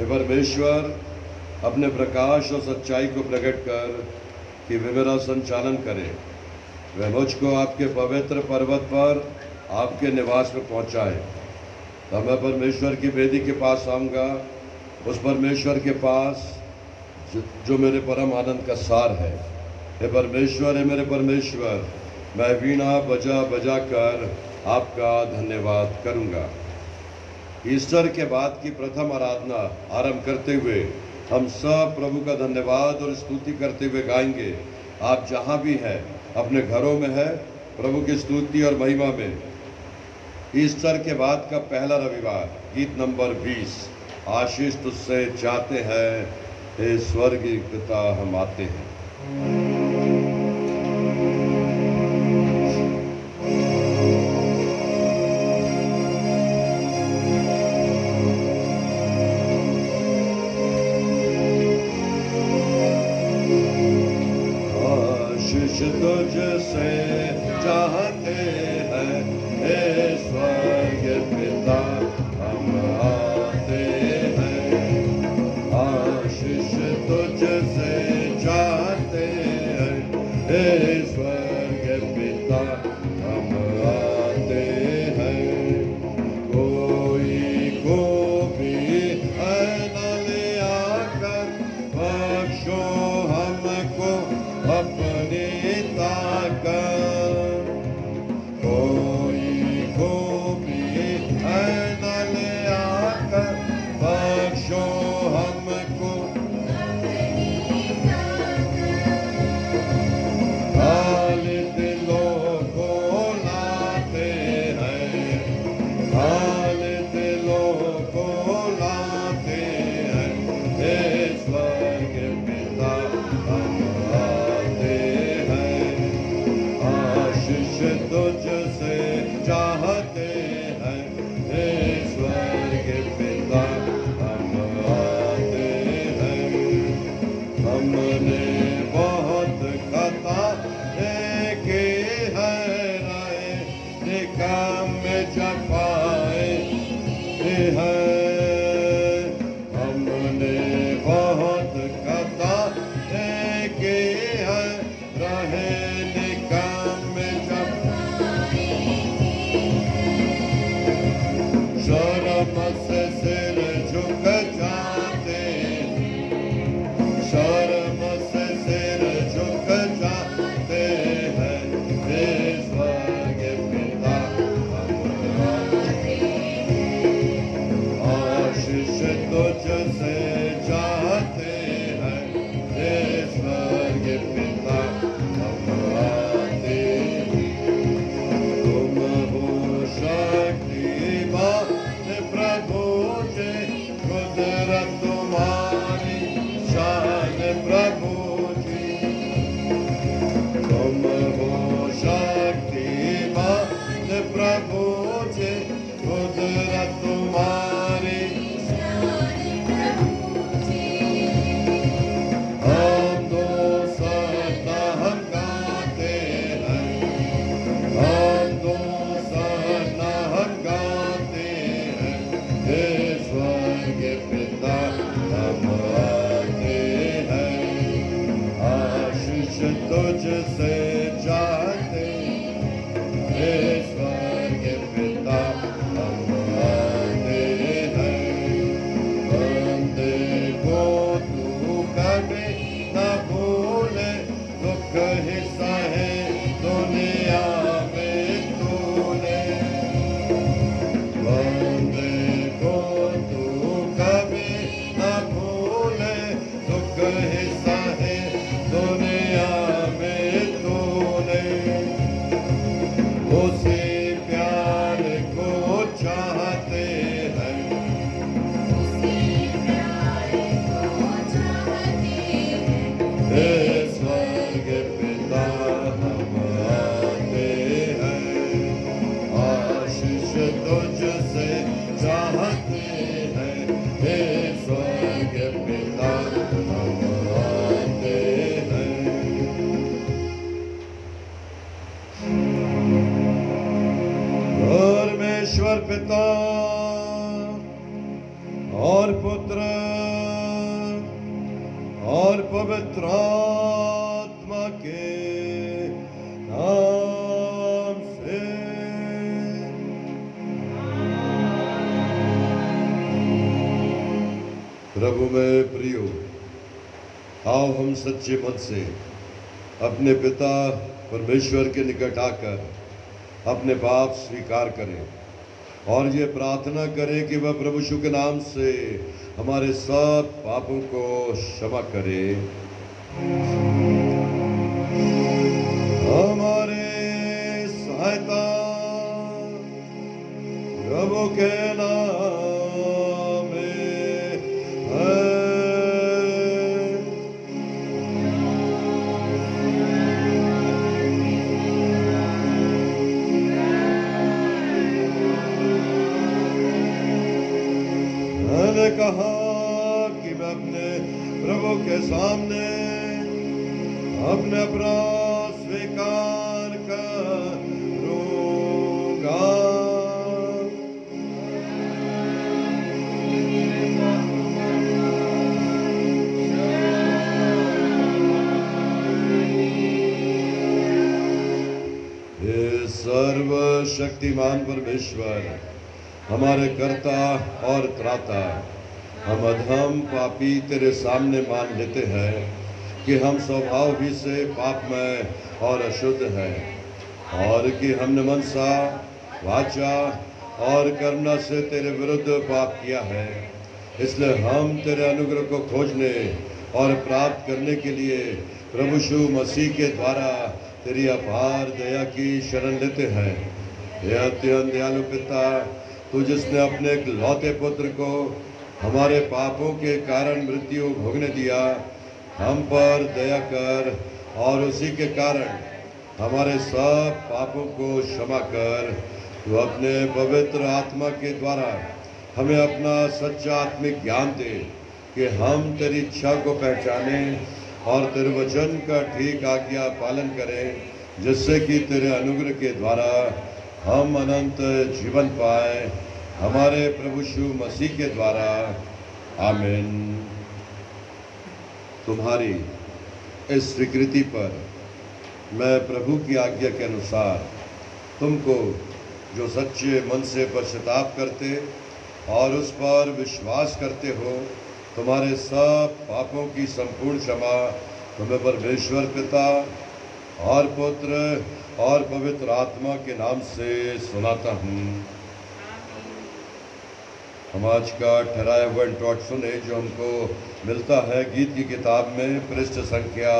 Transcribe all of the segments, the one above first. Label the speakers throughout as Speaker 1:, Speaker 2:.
Speaker 1: हे परमेश्वर, अपने प्रकाश और सच्चाई को प्रकट कर कि वे मेरा संचालन करें। वह मुझको आपके पवित्र पर्वत पर आपके निवास में पहुंचाए। तब मैं परमेश्वर की वेदी के पास आऊँगा, उस परमेश्वर के पास जो मेरे परम आनंद का सार है। हे परमेश्वर, हे मेरे परमेश्वर, मैं वीणा बजा बजा कर आपका धन्यवाद करूँगा। ईस्टर के बाद की प्रथम आराधना आरंभ करते हुए हम सब प्रभु का धन्यवाद और स्तुति करते हुए गाएंगे। आप जहाँ भी हैं, अपने घरों में है, प्रभु की स्तुति और महिमा में। ईस्टर के बाद का पहला रविवार, गीत नंबर 20, आशीष तुझसे चाहते हैं, हे स्वर्गीय पिता हम आते हैं। तुझसे चाहते हैं, हे स्वर्गीय पिता हम आते हैं। आशीष तुझसे चाहते हैं, हे स्वर्गीय पिता हम आते हैं। कोई को भी न ले आकर बख्शो हमको अपनी ताकत। कोई को भी न ले आकर बख्शो हमको अपनी ताकत। खाली दिलों को लाते हैं, खाली दिलों को लाते हैं, हे स्वर्गीय पिता हम तुझसे चाहते हैं, हे स्वर्गीय पिता हम आते हैं। हमने बहुत खताएं की हैं, राहे निकाम में जपाए हैं। हमने बहुत खताएं की हैं, राहे शर्म से सिर झुक जाते, शर्म से सिर झुक जाते हैं, हे स्वर्गीय पिता हम आते हैं। आशीष तुझसे चाहते हैं, हे स्वर्गीय पिता हम आते हैं। तुम हो शक्तिमान प्रभु जी, कुदरत तुम्हारी शान प्रभु जी। तुम हो शक्तिमान प्रभु जी, कुदरत तुम्हारी शान प्रभु जी। हम तो सदा हम गाते हैं, हम तो सदा हम गाते हैं, हे स्वर्गीय पिता हम आते हैं। आशीष तुझसे चाहते, हे स्वर्गीय पिता हम आते हैं। बंदे को तू कभी न भूले, दुख हिस्सा है दुनिया में तूने। बंदे को तू कभी न भूले, दुख हिस्सा है दुनिया में तूने। उसी प्यार को चाहते हैं, उसी प्यार को चाहते हैं, हे स्वर्गीय पिता हम आते हैं। आशीष तुझसे चाहते हैं, हे स्वर्गीय पिता हम आते हैं। परमेश्वर पिता और पुत्र और पवित्र आत्मा के नाम से। प्रभु में प्रियो, आओ हम सच्चे मन से अपने पिता परमेश्वर के निकट आकर अपने पाप स्वीकार करें और ये प्रार्थना करें कि वह प्रभु यीशु के नाम से हमारे सब पापों को क्षमा करे। हमारे सहायता प्रभु के नाम में है। मैंने कहा कि मैं अपने प्रभु के सामने अपने अपराध स्वीकार करूंगा। हे सर्वशक्तिमान परमेश्वर, हमारे कर्ता और त्राता, हम अधम पापी तेरे सामने मान लेते हैं कि हम स्वभाव ही से पापमय और अशुद्ध हैं और कि हमने मनसा, वाचा और कर्म से तेरे विरुद्ध पाप किया है। इसलिए हम तेरे अनुग्रह को खोजने और प्राप्त करने के लिए प्रभु यीशु मसीह के द्वारा तेरी अपार दया की शरण लेते हैं। हे अत्यंत दयालु पिता, तू जिसने अपने इकलौते पुत्र को हमारे पापों के कारण मृत्यु भोगने दिया, हम पर दया कर और उसी के कारण हमारे सब पापों को क्षमा कर। तू अपने पवित्र आत्मा के द्वारा हमें अपना सच्चा आत्मिक ज्ञान दे कि हम तेरी इच्छा को पहचाने और तेरे वचन का ठीक आज्ञा पालन करें, जिससे कि तेरे अनुग्रह के द्वारा हम अनंत जीवन पाए, हमारे प्रभु यीशु मसीह के द्वारा। आमीन। तुम्हारी इस स्वीकृति पर मैं प्रभु की आज्ञा के अनुसार तुमको, जो सच्चे मन से पश्चाताप करते और उस पर विश्वास करते हो, तुम्हारे सब पापों की संपूर्ण क्षमा तुम्हें परमेश्वर पिता और पुत्र और पवित्र आत्मा के नाम से सुनाता हूँ। हम आज का ठहराया हुआ इंट्रोट सुने, जो हमको मिलता है गीत की किताब में पृष्ठ संख्या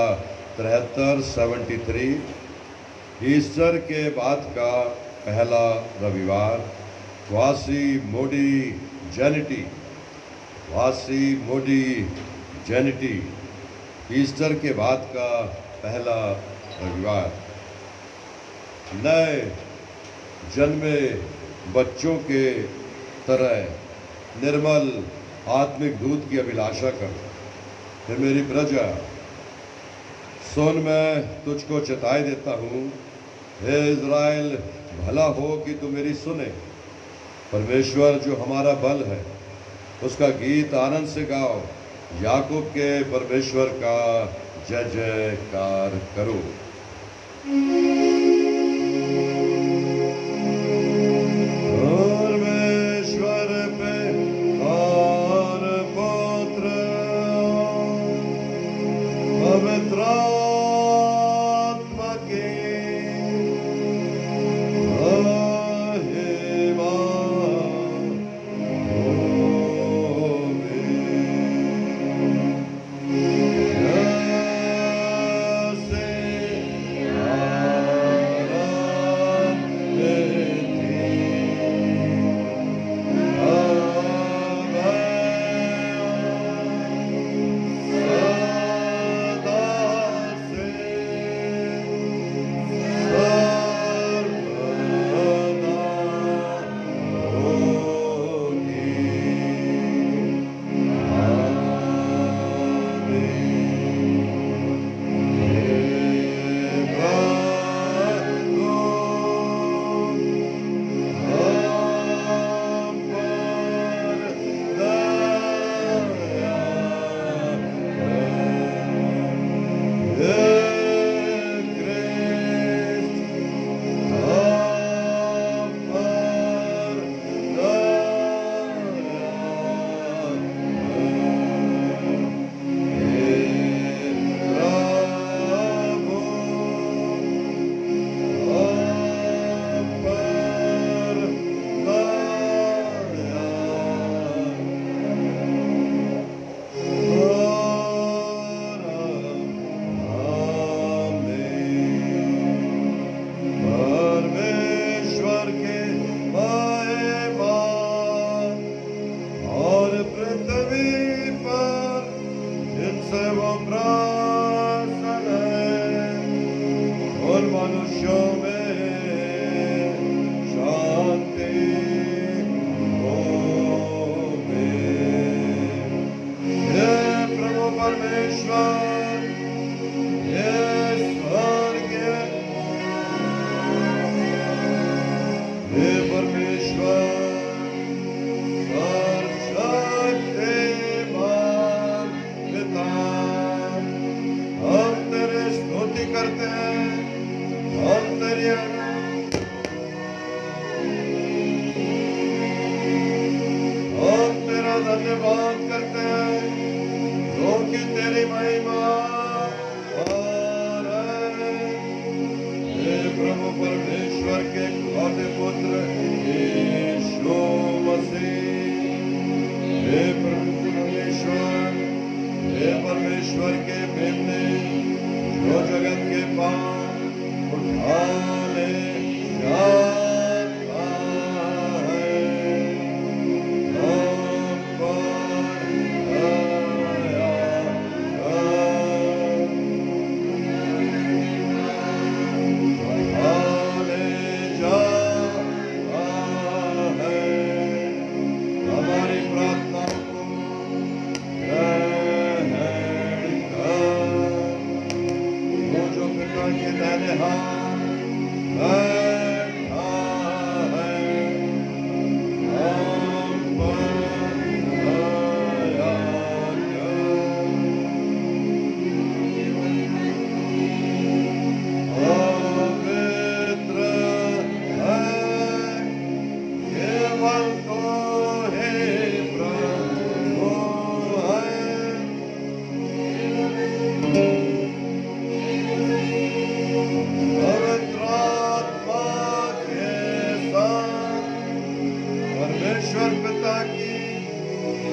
Speaker 1: 73-73। ईस्टर के बाद का पहला रविवार, क्वासी मोडी जेनिटी, क्वासी मोडी जेनिटी, ईस्टर के बाद का पहला रविवार। नए जन्मे बच्चों के तरह निर्मल आत्मिक दूध की अभिलाषा कर। हे मेरी प्रजा, सुन, मैं तुझको चेताई देता हूँ। हे इज़राइल, भला हो कि तू मेरी सुने। परमेश्वर जो हमारा बल है, उसका गीत आनंद से गाओ। याकूब के परमेश्वर का जय जयकार करो। पृथ्वी पर जिनसे वो प्रसन्न है, उन मनुष्यों में शांति होवे। हे प्रभु परमेश्वर, हे स्वर्गीय, हे परमेश्वर सर्वशक्तिमान पिता, हम तेरी स्तुति करते हैं, हम तेरी हम तेरा धन्यवाद करते हैं, क्योंकि तेरी महिमा हे प्रभु परमेश्वर के खाते पुत्र यीशु मसीह, हे प्रभु परमेश्वर, हे परमेश्वर के मेमने, जो जगत के पाप उठाने जाता है, हम पर दया उठाने जाता है, हमारी प्रार्थना को ग्रहण कर। वो जो पिता के दाहिने हाथ बैठा है, हम पर दया कर। पवित्र है केवल तो हे प्रभु है, पवित्र आत्मा के साथ परमेश्वर पिता की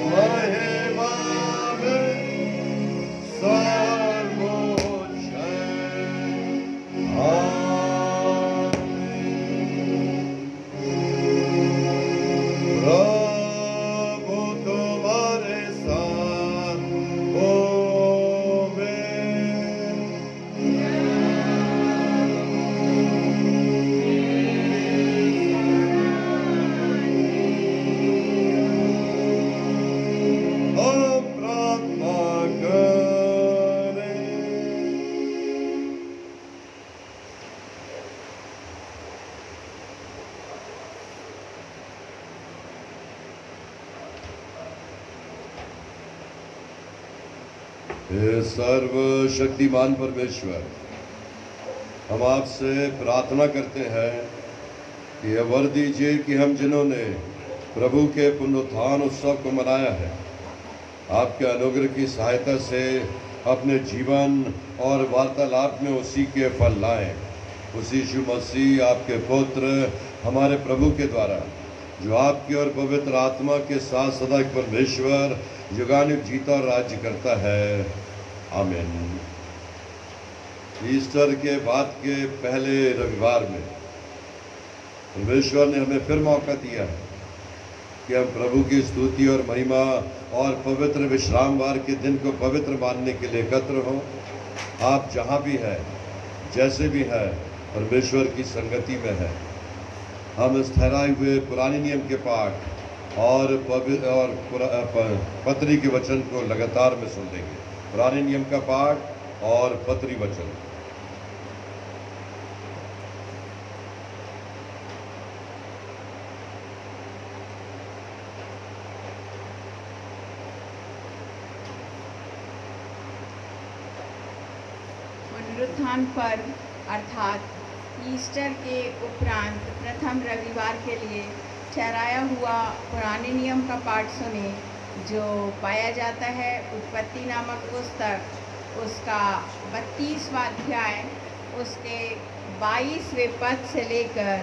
Speaker 1: महिमा में सर्वोच्च है। आमीन। प्रभु तुम्हारे साथ होवे। हम प्रार्थना करें। हे सर्वशक्तिमान परमेश्वर, हम आपसे प्रार्थना करते हैं कि यह वर दीजिए कि हम जिन्होंने प्रभु के पुनरुत्थान उत्सव को मनाया है, आपके अनुग्रह की सहायता से अपने जीवन और वार्तालाप में उसी के फल लाएं। उसी यीशु मसीह आपके पुत्र हमारे प्रभु के द्वारा, जो आपकी और पवित्र आत्मा के साथ सदा परमेश्वर युगानुग जीता और राज्य करता है। आमीन। ईस्टर के बाद के पहले रविवार में परमेश्वर ने हमें फिर मौका दिया है कि हम प्रभु की स्तुति और महिमा और पवित्र विश्रामवार के दिन को पवित्र मानने के लिए एकत्र हो। आप जहाँ भी हैं, जैसे भी हैं, परमेश्वर की संगति में है। हम इस ठहराए हुए पुराने नियम के पाठ और पत्री के वचन को लगातार में सुन लेंगे। पुराने नियम का पाठ और पत्री वचन।
Speaker 2: पुनरुत्थान पर्व अर्थात ईस्टर के उपरांत प्रथम रविवार के लिए ठहराया हुआ पुराने नियम का पाठ सुने, जो पाया जाता है उत्पत्ति नामक पुस्तक, उसका 32वां अध्याय, उसके 22वें पद से लेकर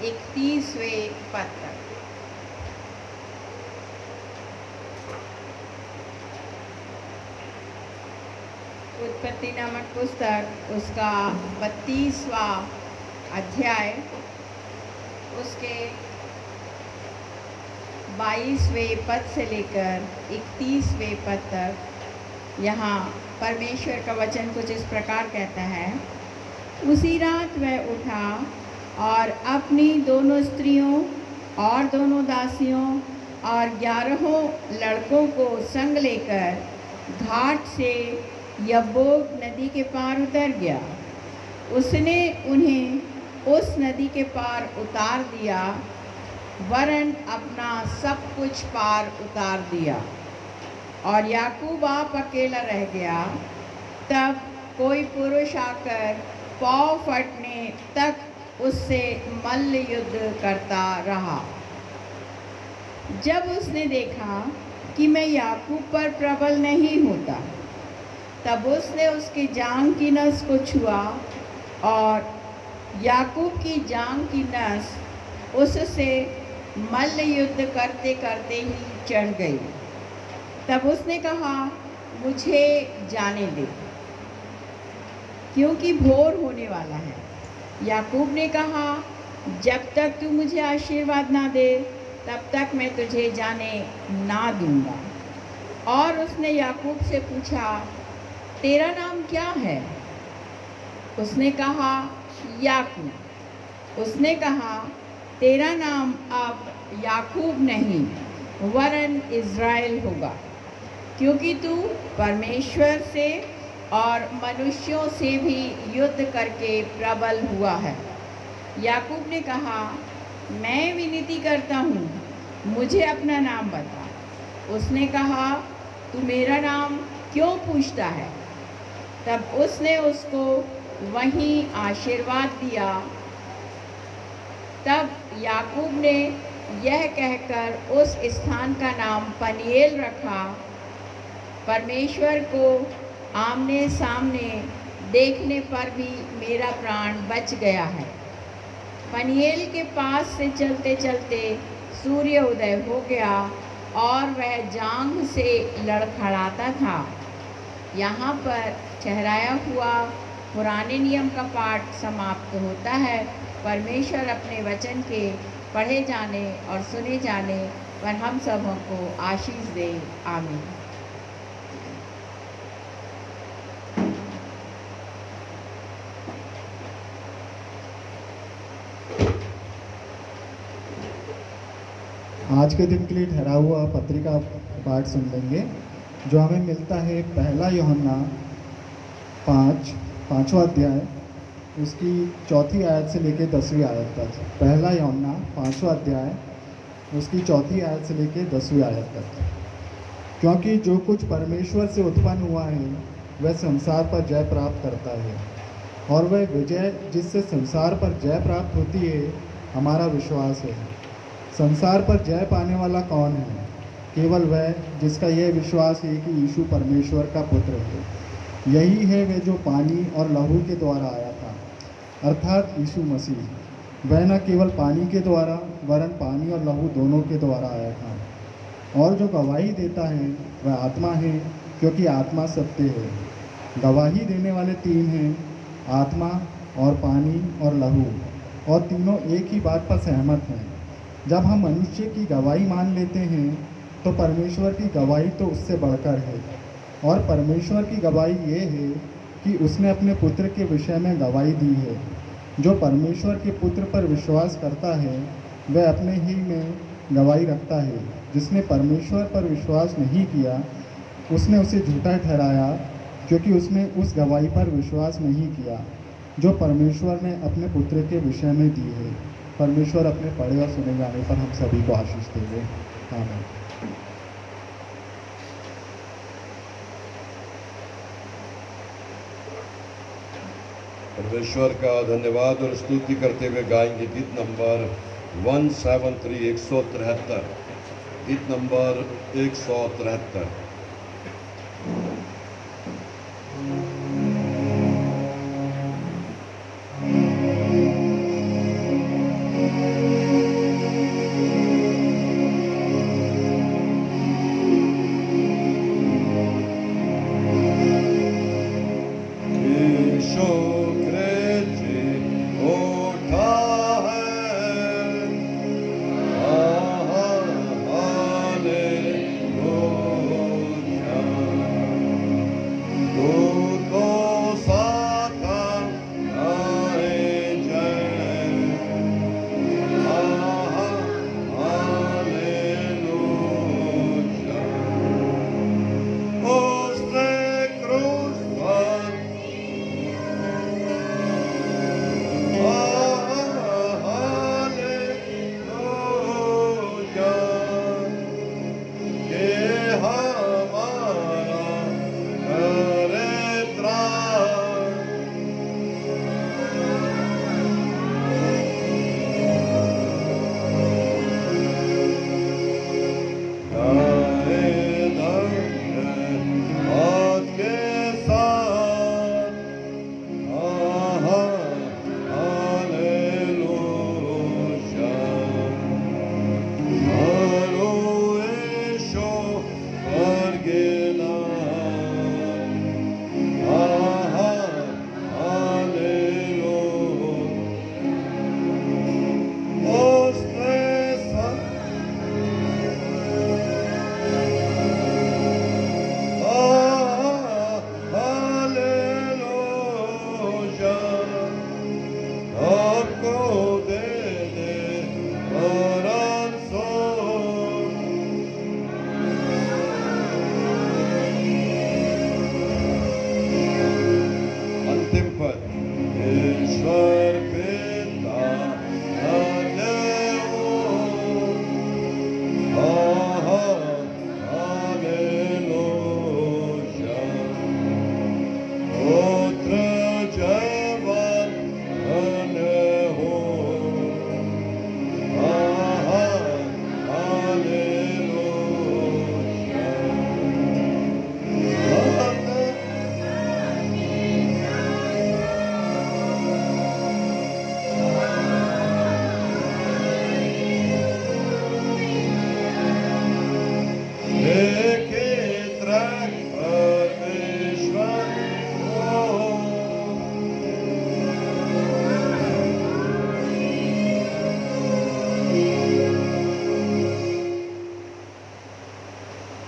Speaker 2: 31वें पद तक। उत्पत्ति नामक पुस्तक, उसका 32वां अध्याय, उसके 22वें पद से लेकर 31वें पद तक यहाँ परमेश्वर का वचन कुछ इस प्रकार कहता है। उसी रात वह उठा और अपनी दोनों स्त्रियों और दोनों दासियों और 11 लड़कों को संग लेकर घाट से यब्बोक नदी के पार उतर गया। उसने उन्हें उस नदी के पार उतार दिया, वरन अपना सब कुछ पार उतार दिया, और याकूब आप अकेला रह गया। तब कोई पुरुष आकर पाँव फटने तक उससे मल्ल युद्ध करता रहा। जब उसने देखा कि मैं याकूब पर प्रबल नहीं होता, तब उसने उसकी जांघ की नस को छुआ, और याकूब की जांघ की नस उससे मल्ल युद्ध करते करते ही चढ़ गई। तब उसने कहा, मुझे जाने दे, क्योंकि भोर होने वाला है। याकूब ने कहा, जब तक तू मुझे आशीर्वाद ना दे, तब तक मैं तुझे जाने ना दूंगा। और उसने याकूब से पूछा, तेरा नाम क्या है? उसने कहा, याकूब। उसने कहा, तेरा नाम अब याकूब नहीं, वरन इज़राइल होगा, क्योंकि तू परमेश्वर से और मनुष्यों से भी युद्ध करके प्रबल हुआ है। याकूब ने कहा, मैं विनती करता हूँ, मुझे अपना नाम बता। उसने कहा, तू मेरा नाम क्यों पूछता है? तब उसने उसको वहीं आशीर्वाद दिया। तब याकूब ने यह कहकर उस स्थान का नाम पनीएल रखा, परमेश्वर को आमने सामने देखने पर भी मेरा प्राण बच गया है। पनीएल के पास से चलते चलते सूर्य उदय हो गया, और वह जांघ से लड़खड़ाता था। यहाँ पर ठहराया हुआ पुराने नियम का पाठ समाप्त होता है। परमेश्वर अपने वचन के पढ़े जाने और सुने जाने पर हम सबों को आशीष दे। आमीन।
Speaker 3: आज के दिन के लिए ठहरा हुआ पत्रिका पाठ सुन लेंगे, जो हमें मिलता है पहला यूहन्ना 5वां अध्याय, उसकी 4वीं आयत से लेकर 10वीं आयत तक। पहला यूहन्ना 5वां अध्याय, उसकी 4वीं आयत से लेकर 10वीं आयत तक। क्योंकि जो कुछ परमेश्वर से उत्पन्न हुआ है वह संसार पर जय प्राप्त करता है, और वह विजय जिससे संसार पर जय प्राप्त होती है हमारा विश्वास है। संसार पर जय पाने वाला कौन है? केवल वह जिसका यह विश्वास है कि यीशु परमेश्वर का पुत्र है। यही है वह जो पानी और लहू के द्वारा आया था, अर्थात यीशु मसीह। वह न केवल पानी के द्वारा वरन पानी और लहू दोनों के द्वारा आया था। और जो गवाही देता है वह आत्मा है, क्योंकि आत्मा सत्य है। गवाही देने वाले 3 हैं, आत्मा और पानी और लहू, और तीनों एक ही बात पर सहमत हैं। जब हम मनुष्य की गवाही मान लेते हैं तो परमेश्वर की गवाही तो उससे बढ़कर है। और परमेश्वर की गवाही ये है कि उसने अपने पुत्र के विषय में गवाही दी है। जो परमेश्वर के पुत्र पर विश्वास करता है वह अपने ही में गवाही रखता है। जिसने परमेश्वर पर विश्वास नहीं किया उसने उसे झूठा ठहराया, क्योंकि उसने उस गवाही पर विश्वास नहीं किया जो परमेश्वर ने अपने पुत्र के विषय में दी है। परमेश्वर अपने पढ़े और सुने जाने पर हम सभी को आशीष देंगे। आमीन।
Speaker 1: परमेश्वर का धन्यवाद और स्तुति करते हुए गाएंगे गीत नंबर 173 173, गीत नंबर 173।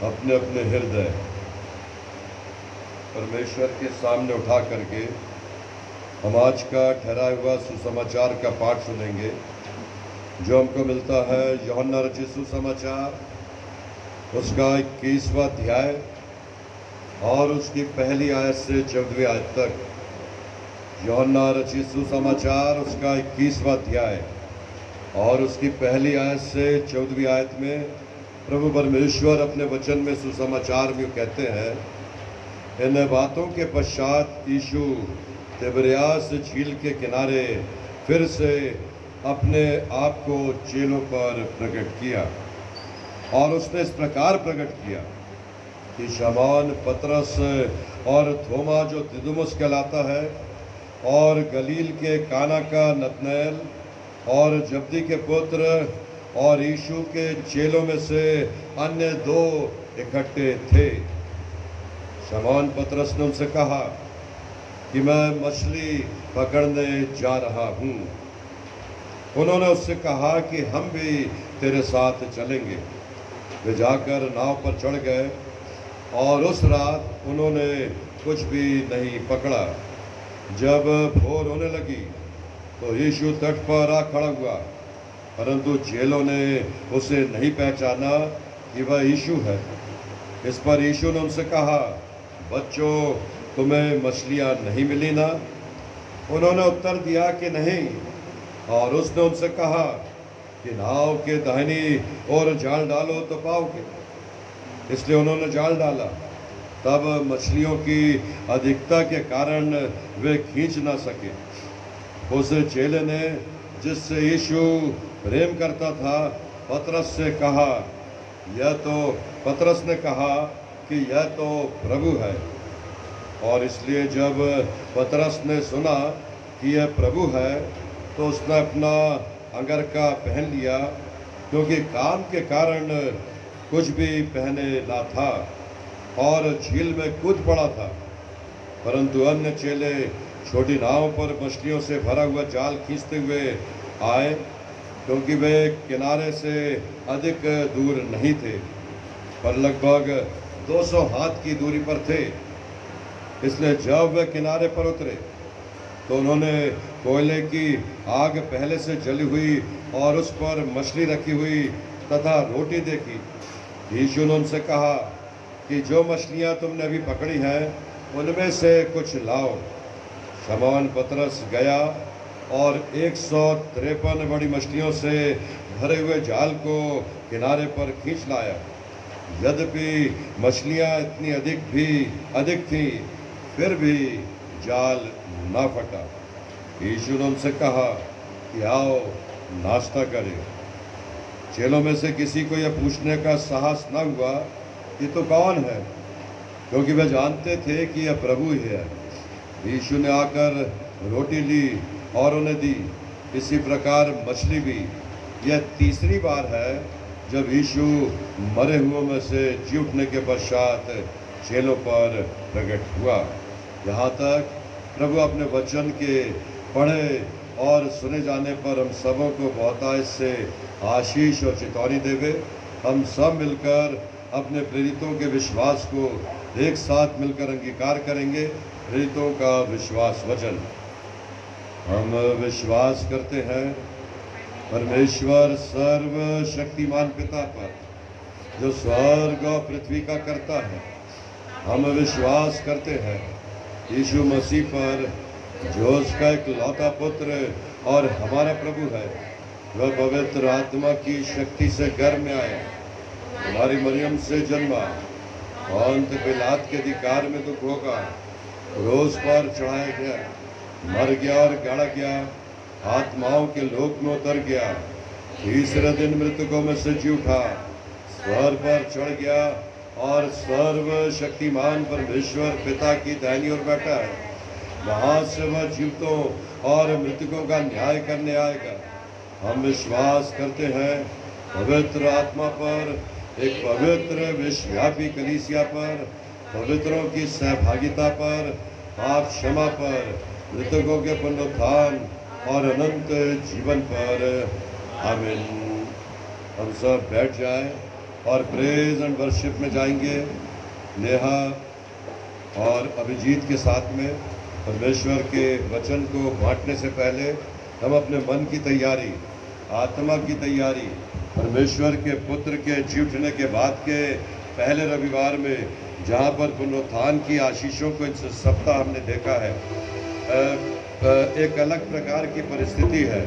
Speaker 1: अपने अपने हृदय परमेश्वर के सामने उठा करके हम आज का ठहराया हुआ सुसमाचार का पाठ सुनेंगे, जो हमको मिलता है यूहन्ना रचित सुसमाचार उसका 21वां अध्याय और उसकी पहली आयत से 14वीं आयत तक। यूहन्ना रचित सुसमाचार उसका 21वां अध्याय और उसकी पहली आयत से 14वीं आयत में प्रभु परमेश्वर अपने वचन में सुसमाचार में कहते हैं, इन बातों के पश्चात यीशु तिबरियास झील के किनारे फिर से अपने आप को चेलों पर प्रकट किया और उसने इस प्रकार प्रकट किया कि शमौन पतरस और थोमा जो दिदुमुस कहलाता है और गलील के काना का नतनएल और जब्दी के पुत्र और यीशु के चेलों में से अन्य 2 इकट्ठे थे। शमौन पतरस ने उनसे कहा कि मैं मछली पकड़ने जा रहा हूँ। उन्होंने उससे कहा कि हम भी तेरे साथ चलेंगे। वे जाकर नाव पर चढ़ गए और उस रात उन्होंने कुछ भी नहीं पकड़ा। जब भोर होने लगी तो यीशु तट पर आ खड़ा हुआ, परंतु चेलों ने उसे नहीं पहचाना कि वह यीशु है। इस पर यीशु ने उनसे कहा, बच्चों, तुम्हें मछलियाँ नहीं मिली ना? उन्होंने उत्तर दिया कि नहीं। और उसने उनसे कहा कि नाव के दाहिनी ओर जाल डालो तो पाओगे। इसलिए उन्होंने जाल डाला। तब मछलियों की अधिकता के कारण वे खींच ना सके। उस चेले ने, जिससे यीशु प्रेम करता था, पतरस ने कहा कि यह तो प्रभु है। और इसलिए जब पतरस ने सुना कि यह प्रभु है तो उसने अपना अंगरखा पहन लिया, क्योंकि काम के कारण कुछ भी पहने ना था, और झील में कूद पड़ा था। परंतु अन्य चेले छोटी नाव पर मछलियों से भरा हुआ जाल खींचते हुए आए, क्योंकि वे किनारे से अधिक दूर नहीं थे, पर लगभग 200 हाथ की दूरी पर थे। इसलिए जब वे किनारे पर उतरे तो उन्होंने कोयले की आग पहले से जली हुई और उस पर मछली रखी हुई तथा रोटी देखी। यीशु ने उनसे कहा कि जो मछलियाँ तुमने अभी पकड़ी हैं उनमें से कुछ लाओ। शमौन पतरस गया और 153 बड़ी मछलियों से भरे हुए जाल को किनारे पर खींच लाया। यद्यपि मछलियाँ इतनी अधिक थीं, फिर भी जाल ना फटा। यीशु ने उनसे कहा कि आओ नाश्ता करें। चेलों में से किसी को यह पूछने का साहस न हुआ कि तो कौन है, क्योंकि वे जानते थे कि यह प्रभु ही है। यीशु ने आकर रोटी ली और उन्हें दी। इसी प्रकार मछली भी। यह तीसरी बार है जब यीशु मरे हुओं में से जी उठने के पश्चात चेलों पर प्रकट हुआ। यहाँ तक प्रभु अपने वचन के पढ़े और सुने जाने पर हम सबों को बहुतायत से आशीष और चितौनी देवे। हम सब मिलकर अपने प्रेरितों के विश्वास को एक साथ मिलकर अंगीकार करेंगे। प्रेरितों का विश्वास वचन। हम विश्वास करते हैं परमेश्वर सर्वशक्तिमान पिता पर, जो स्वर्ग और पृथ्वी का करता है। हम विश्वास करते हैं यीशु मसीह पर, जो उसका इकलौता पुत्र और हमारा प्रभु है। वह पवित्र आत्मा की शक्ति से गर्भ में आया, हमारी मरियम से जन्मा, अंत पिलात के अधिकार में दुख होगा, क्रूस पर चढ़ाया गया, मर गया और गाड़ा गया, आत्माओं के लोक में उतर गया, तीसरे दिन मृतकों में से जी उठा, स्वर्ग पर चढ़ गया और सर्वशक्तिमान परमेश्वर पिता की दाहिनी ओर बैठा है। वहाँ से वह जीवितों और मृतकों का न्याय करने आएगा। हम विश्वास करते हैं पवित्र आत्मा पर, एक पवित्र विश्वव्यापी कलीसिया पर, पवित्रों की सहभागिता पर, पाप क्षमा पर, मृतकों के पुनरुत्थान और अनंत जीवन पर। आमीन। हम सब बैठ जाएं और प्रेज एंड वर्शिप में जाएंगे नेहा और अभिजीत के साथ में। परमेश्वर के वचन को बांटने से पहले हम अपने मन की तैयारी, आत्मा की तैयारी, परमेश्वर के पुत्र के जी उठने के बाद के पहले रविवार में जहाँ पर पुनरुत्थान की आशीषों को इस सप्ताह हमने देखा है, एक अलग प्रकार की परिस्थिति है,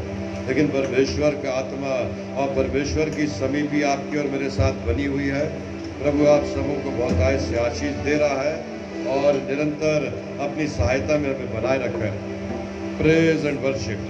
Speaker 1: लेकिन परमेश्वर का आत्मा और परमेश्वर की समीपी आपकी और मेरे साथ बनी हुई है। प्रभु आप सबों को बहुतायत से आशीष दे रहा है और निरंतर अपनी सहायता में हमें बनाए रखा है। Praise and worship.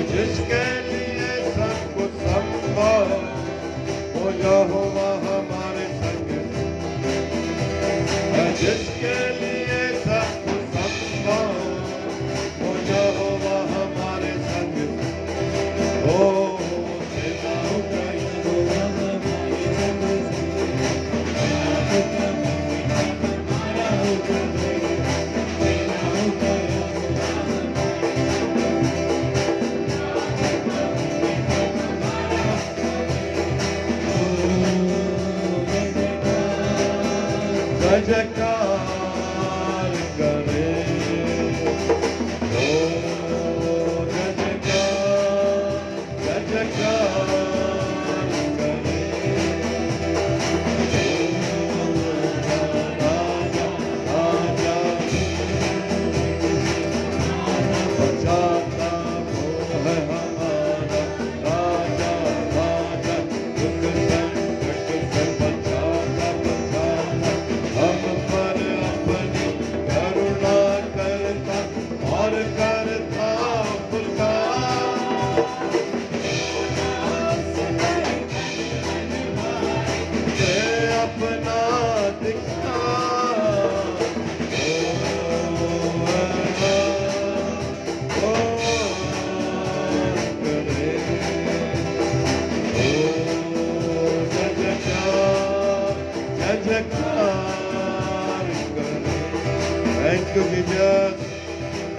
Speaker 1: जिसके लिए सब कुछ संभव हो यहोवा हमारे संग, जिसके लिए सब कुछ संभव हो यहोवा हमारे संग। ओ सेनाओं का यहोवा हमारे संग, जयकार करे, ओ जयकार करे, राजा राजा बचाता वो है हमारा राजा राजा, दुख संकट से बचाता बचाता हम पर अपना दिखा। ओ करे, जय जयकार करे। Thank you Jesus.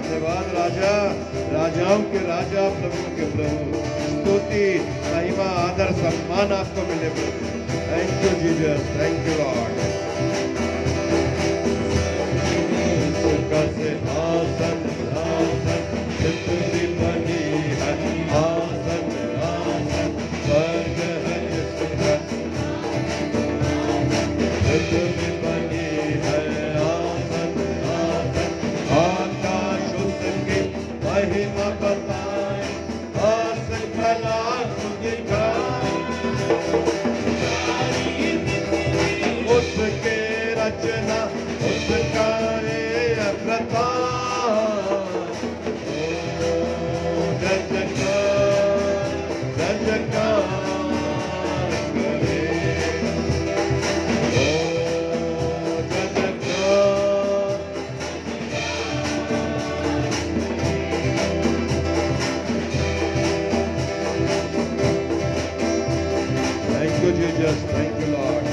Speaker 1: धन्यवाद राजा, राजाओं के राजा, प्रभु के प्रभु। स्तुति, महिमा, आदर, सम्मान आपको मिले प्रभु। Thank you Jesus, thank you Lord. का सिंहासन आसन जितनी बनी है, आसन आसन स्वर्ग है जिसका, जितनी बनी है आसन आसन, आकाश उसकी महिमा बताए, असंख्यला दिखाए। उसके रचना उसका प्रताप। जय जयकार, जय जयकार करे। जय जयकार। Thank you Jesus, thank you Lord.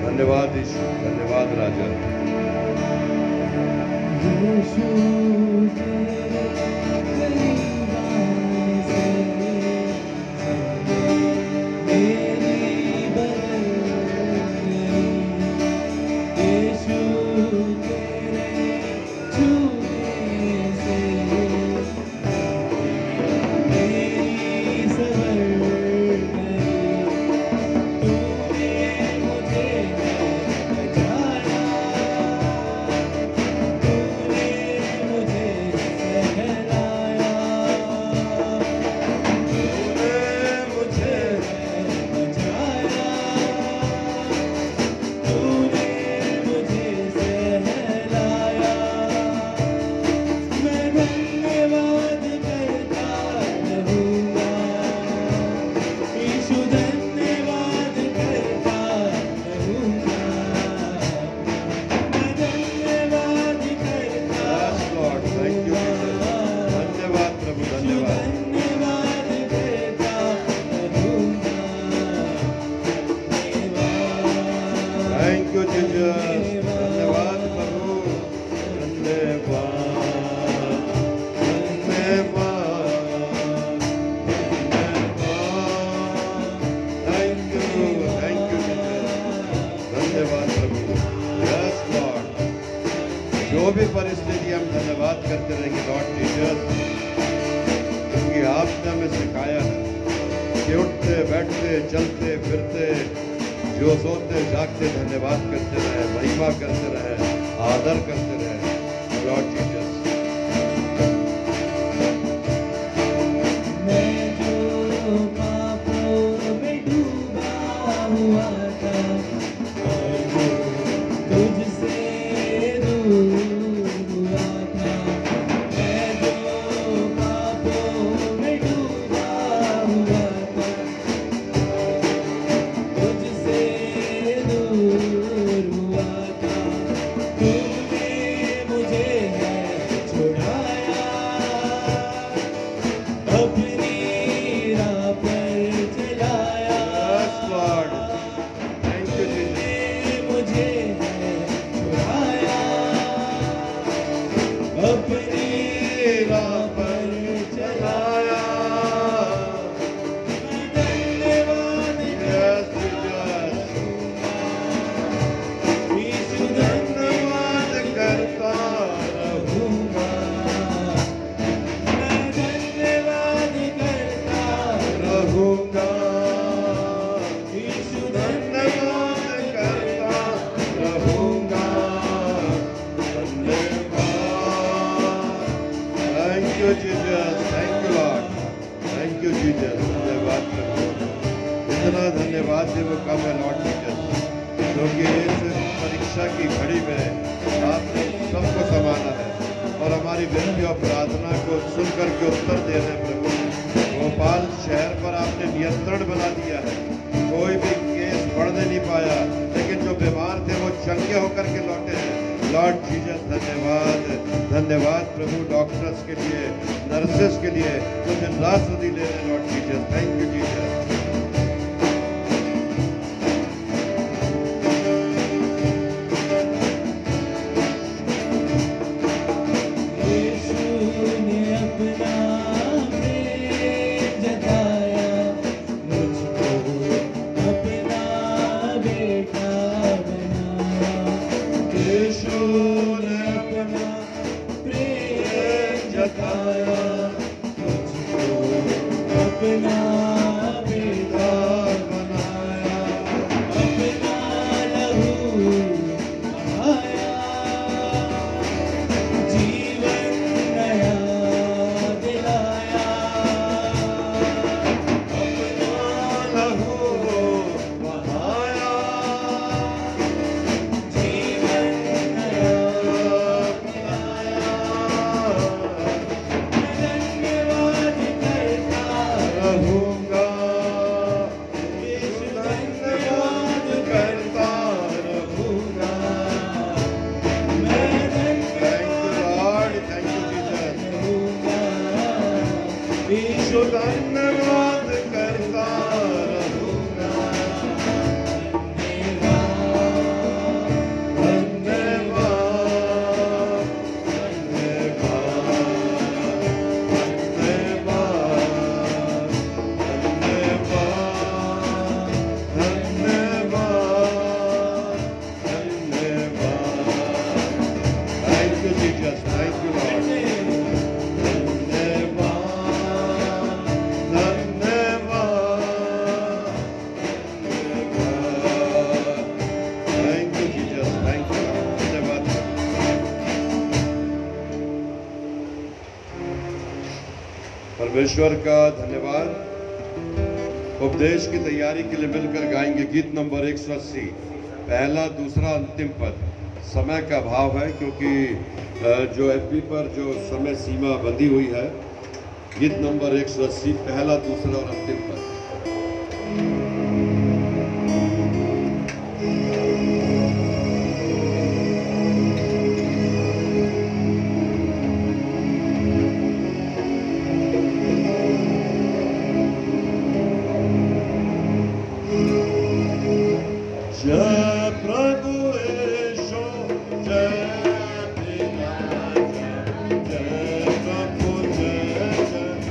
Speaker 1: धन्यवाद यीशु, धन्यवाद राजा। थैंक यू जीसस, धन्यवाद प्रभु, धन्यवाद, धन्यवाद, थैंक यू जीसस, धन्यवाद प्रभु। यस लॉर्ड, जो भी परिस्थिति हम धन्यवाद करते रहेंगे लॉर्ड जीसस, क्योंकि आपने हमें सिखाया है कि उठते बैठते चलते फिरते जो सोते जागते धन्यवाद करते रहे, महिमा करते रहे, आदर करते रहे लॉर्ड जीसस।
Speaker 4: मैं जो पापों में डूबा हुआ था और जो तुझसे दूर हुआ था, मैं जो पापों में डूबा हुआ था तुझसे दूर हुआ था, अपनी राह पर चलाया। धन्यवाद यीशु धन्यवाद करता रहूंगा। मैं धन्यवाद करता
Speaker 1: रहूंगा
Speaker 4: यीशु
Speaker 1: धन्यवाद करता रहूंगा। Thank you Jesus, thank you Lord, thank you Jesus. धन्यवाद प्रभु, इतना धन्यवाद दे वो कम है लॉर्ड जीसस, क्योंकि इस परीक्षा की घड़ी में आपने सबको संभाला है और हमारी विनती और प्रार्थना को सुनकर के उत्तर दे रहे हैं प्रभु। भोपाल शहर पर आपने नियंत्रण बना दिया है, कोई भी केस बढ़ने नहीं पाया, लेकिन जो बीमार थे वो चंगे होकर के लौटे हैं। लॉर्ड जीसस धन्यवाद, धन्यवाद प्रभु डॉक्टर्स के लिए, नर्सेस के लिए जो दिन रात सुधी ले रहे हैं Lord Jesus. Thank you Jesus.
Speaker 4: यीशु ने अपना प्रेम जताया, मुझको अपना बेटा बनाया। यीशु ने अपना प्रेम जताया, मुझको अपना बेटा बनाया। अपना लहू बहाया, जीवन नया दिलाया। अपना लहू बहाया, जीवन नया दिलाया। मैं धन्यवाद करता
Speaker 1: रहूंगा
Speaker 4: यीशु धन्यवाद करता रहूंगा। मैं
Speaker 1: थैंक यू
Speaker 4: धन्यवाद
Speaker 1: लॉर्ड, थैंक यू जीसस।
Speaker 4: रहूंगा।
Speaker 1: यीशु धन्यवाद करता रहूंगा। धन्यवाद, thank you Jesus, thank you Lord. Thank you Jesus, thank you धन्यवाद। परमेश्वर का धन्यवाद। उपदेश की तैयारी के लिए मिलकर गाएंगे गीत नंबर 180, पहला दूसरा अंतिम पद। समय का अभाव है क्योंकि जो एफबी पर जो समय सीमा बंधी हुई है। गीत नंबर 180, पहला दूसरा और अंतिम पद। जय प्रभु यीशु, जय पिता, जय प्रभु, जय जय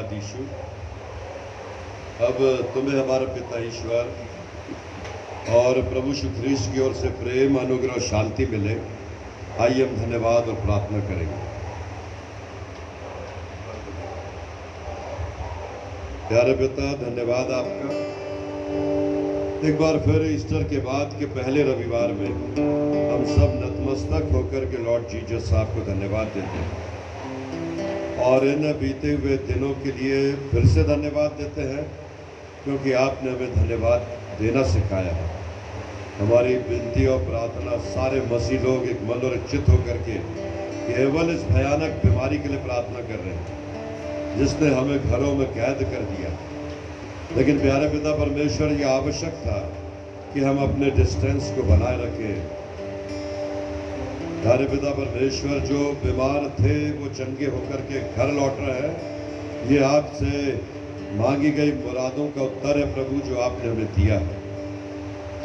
Speaker 1: धन्यवाद यीशु। अब तुम्हें हमारा पिता ईश्वर और प्रभु यीशु ख्रीस्त की ओर से प्रेम, अनुग्रह और शांति मिले। आइए हम धन्यवाद और प्रार्थना करेंगे। प्यारे पिता, धन्यवाद आपका। एक बार फिर ईस्टर के बाद के पहले रविवार में हम सब नतमस्तक होकर के लॉर्ड जीसस साहब को धन्यवाद देते हैं और इन बीते हुए दिनों के लिए फिर से धन्यवाद देते हैं, क्योंकि आपने हमें धन्यवाद देना सिखाया है। हमारी विनती और प्रार्थना सारे मसीह लोग एक मन और चित होकर के केवल इस भयानक बीमारी के लिए प्रार्थना कर रहे हैं जिसने हमें घरों में कैद कर दिया। लेकिन प्यारे पिता परमेश्वर, ये आवश्यक था कि हम अपने डिस्टेंस को बनाए रखें। प्यारे पिता परमेश्वर, जो बीमार थे वो चंगे होकर के घर लौट रहे हैं। ये आपसे मांगी गई मुरादों का उत्तर है प्रभु, जो आपने हमें दिया है।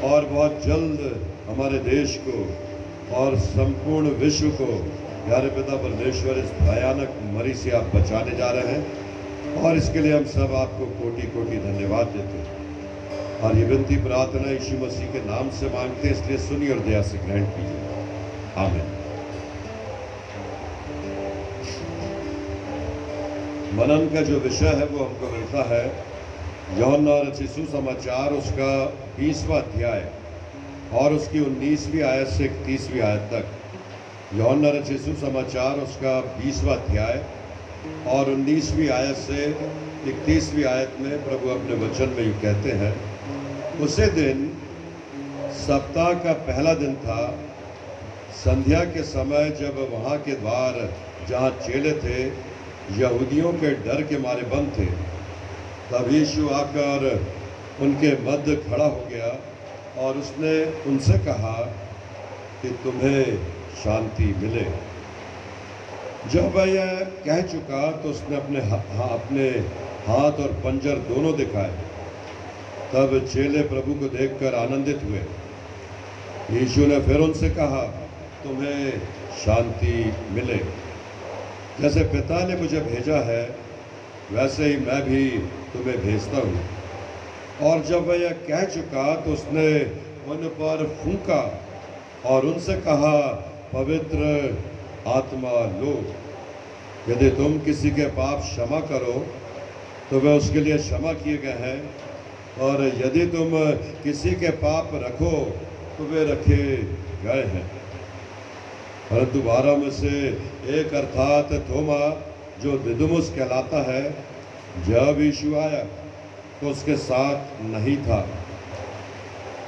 Speaker 1: और बहुत जल्द हमारे देश को और संपूर्ण विश्व को प्यारे पिता परमेश्वर इस भयानक मरी से आप बचाने जा रहे हैं और इसके लिए हम सब आपको कोटि कोटि धन्यवाद देते हैं। और ये विनती प्रार्थना यीशु मसीह के नाम से मांगते हैं, इसलिए सुनिए और दया से ग्रहण कीजिए। आमीन। मनन का जो विषय है वो हमको मिलता है यूहन्ना रचित सुसमाचार, उसका 20वां अध्याय और उसकी 19वीं आयत से 31वीं आयत तक। यूहन्ना रचित सुसमाचार, उसका 20वां अध्याय और 19वीं आयत से 31वीं आयत में प्रभु अपने वचन में यूँ कहते हैं, उसे दिन सप्ताह का पहला दिन था। संध्या के समय जब वहाँ के द्वार जहाँ चेले थे यहूदियों के डर के मारे बंद थे, तब यीशु आकर उनके मध्य खड़ा हो गया और उसने उनसे कहा कि तुम्हें शांति मिले। जब वह यह कह चुका तो उसने अपने हाथ और पंजर दोनों दिखाए। तब चेले प्रभु को देखकर आनंदित हुए। यीशु ने फिर उनसे कहा, तुम्हें शांति मिले। जैसे पिता ने मुझे भेजा है वैसे ही मैं भी तुम्हें भेजता हूँ। और जब वह यह कह चुका तो उसने उन पर फूंका और उनसे कहा, पवित्र आत्मा लो। यदि तुम किसी के पाप क्षमा करो तो वे उसके लिए क्षमा किए गए हैं, और यदि तुम किसी के पाप रखो तो वे रखे गए हैं। परंतु 12 में से एक अर्थात थोमा, जो दिदुमुस कहलाता है, जब यीशु आया तो उसके साथ नहीं था।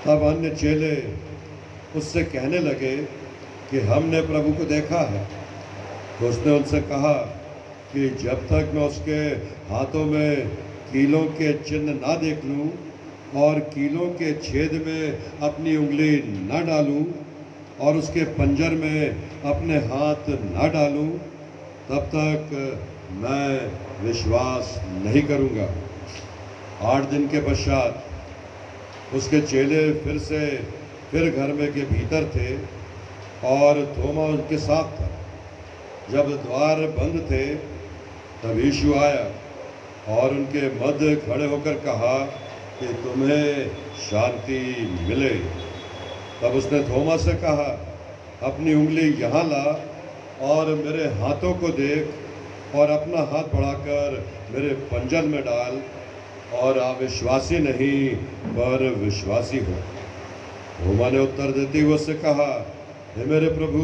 Speaker 1: तब अन्य चेले उससे कहने लगे कि हमने प्रभु को देखा है। तो उसने उनसे कहा कि जब तक मैं उसके हाथों में कीलों के चिन्ह ना देख लूं और कीलों के छेद में अपनी उंगली न डालूं और उसके पंजर में अपने हाथ न डालूं, तब तक मैं विश्वास नहीं करूंगा। 8 दिन के पश्चात उसके चेले फिर घर में के भीतर थे और थोमा उनके साथ था। जब द्वार बंद थे तब यीशु आया और उनके मध्य खड़े होकर कहा कि तुम्हें शांति मिले। तब उसने थोमा से कहा, अपनी उंगली यहाँ ला और मेरे हाथों को देख और अपना हाथ बढ़ाकर मेरे पंजर में डाल, और अविश्वासी नहीं पर विश्वासी हो। थोमा ने उत्तर देते हुए उससे कहा, हे मेरे प्रभु,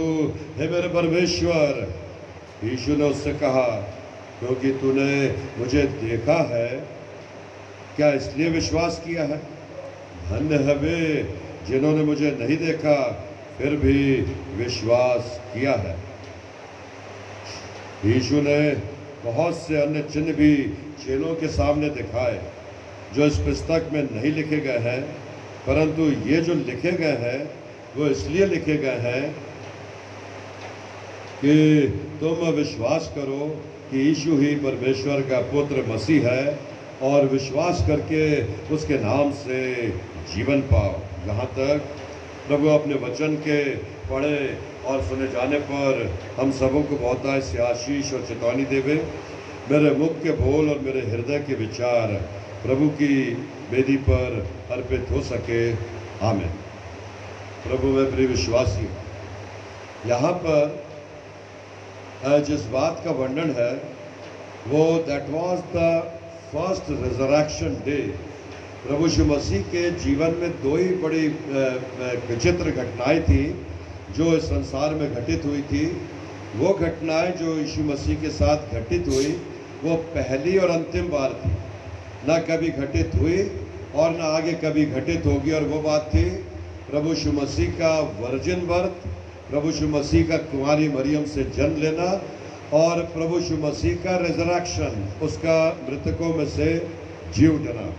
Speaker 1: हे मेरे परमेश्वर। यीशु ने उससे कहा, क्योंकि तूने मुझे देखा है, क्या इसलिए विश्वास किया है? धन्य है वे जिन्होंने मुझे नहीं देखा फिर भी विश्वास किया है। यीशु ने बहुत से अन्य चिन्ह भी चेलों के सामने दिखाए जो इस पुस्तक में नहीं लिखे गए हैं, परंतु ये जो लिखे गए हैं वो इसलिए लिखे गए हैं कि तुम विश्वास करो कि यीशु ही परमेश्वर का पुत्र मसीह है और विश्वास करके उसके नाम से जीवन पाओ। यहाँ तक प्रभु अपने वचन के पढ़े और सुने जाने पर हम सबों को बहुत से आशीष और चेतावनी देवे। मेरे मुख के बोल और मेरे हृदय के विचार प्रभु की वेदी पर अर्पित हो सके। आमीन। प्रभु में प्रिय विश्वासी, यहाँ पर जिस बात का वर्णन है वो that was the first resurrection day. प्रभु यीशु मसीह के जीवन में दो ही बड़ी विचित्र घटनाएं थी जो इस संसार में घटित हुई थी। वो घटनाएं जो यीशु मसीह के साथ घटित हुई वो पहली और अंतिम बार थी, ना कभी घटित हुई और ना आगे कभी घटित होगी। और वो बात थी प्रभु यीशु मसीह का वर्जिन बर्थ, प्रभु यीशु मसीह का कुंवारी मरियम से जन्म लेना और प्रभु यीशु मसीह का रिजरेक्शन, उसका मृतकों में से जी उठना।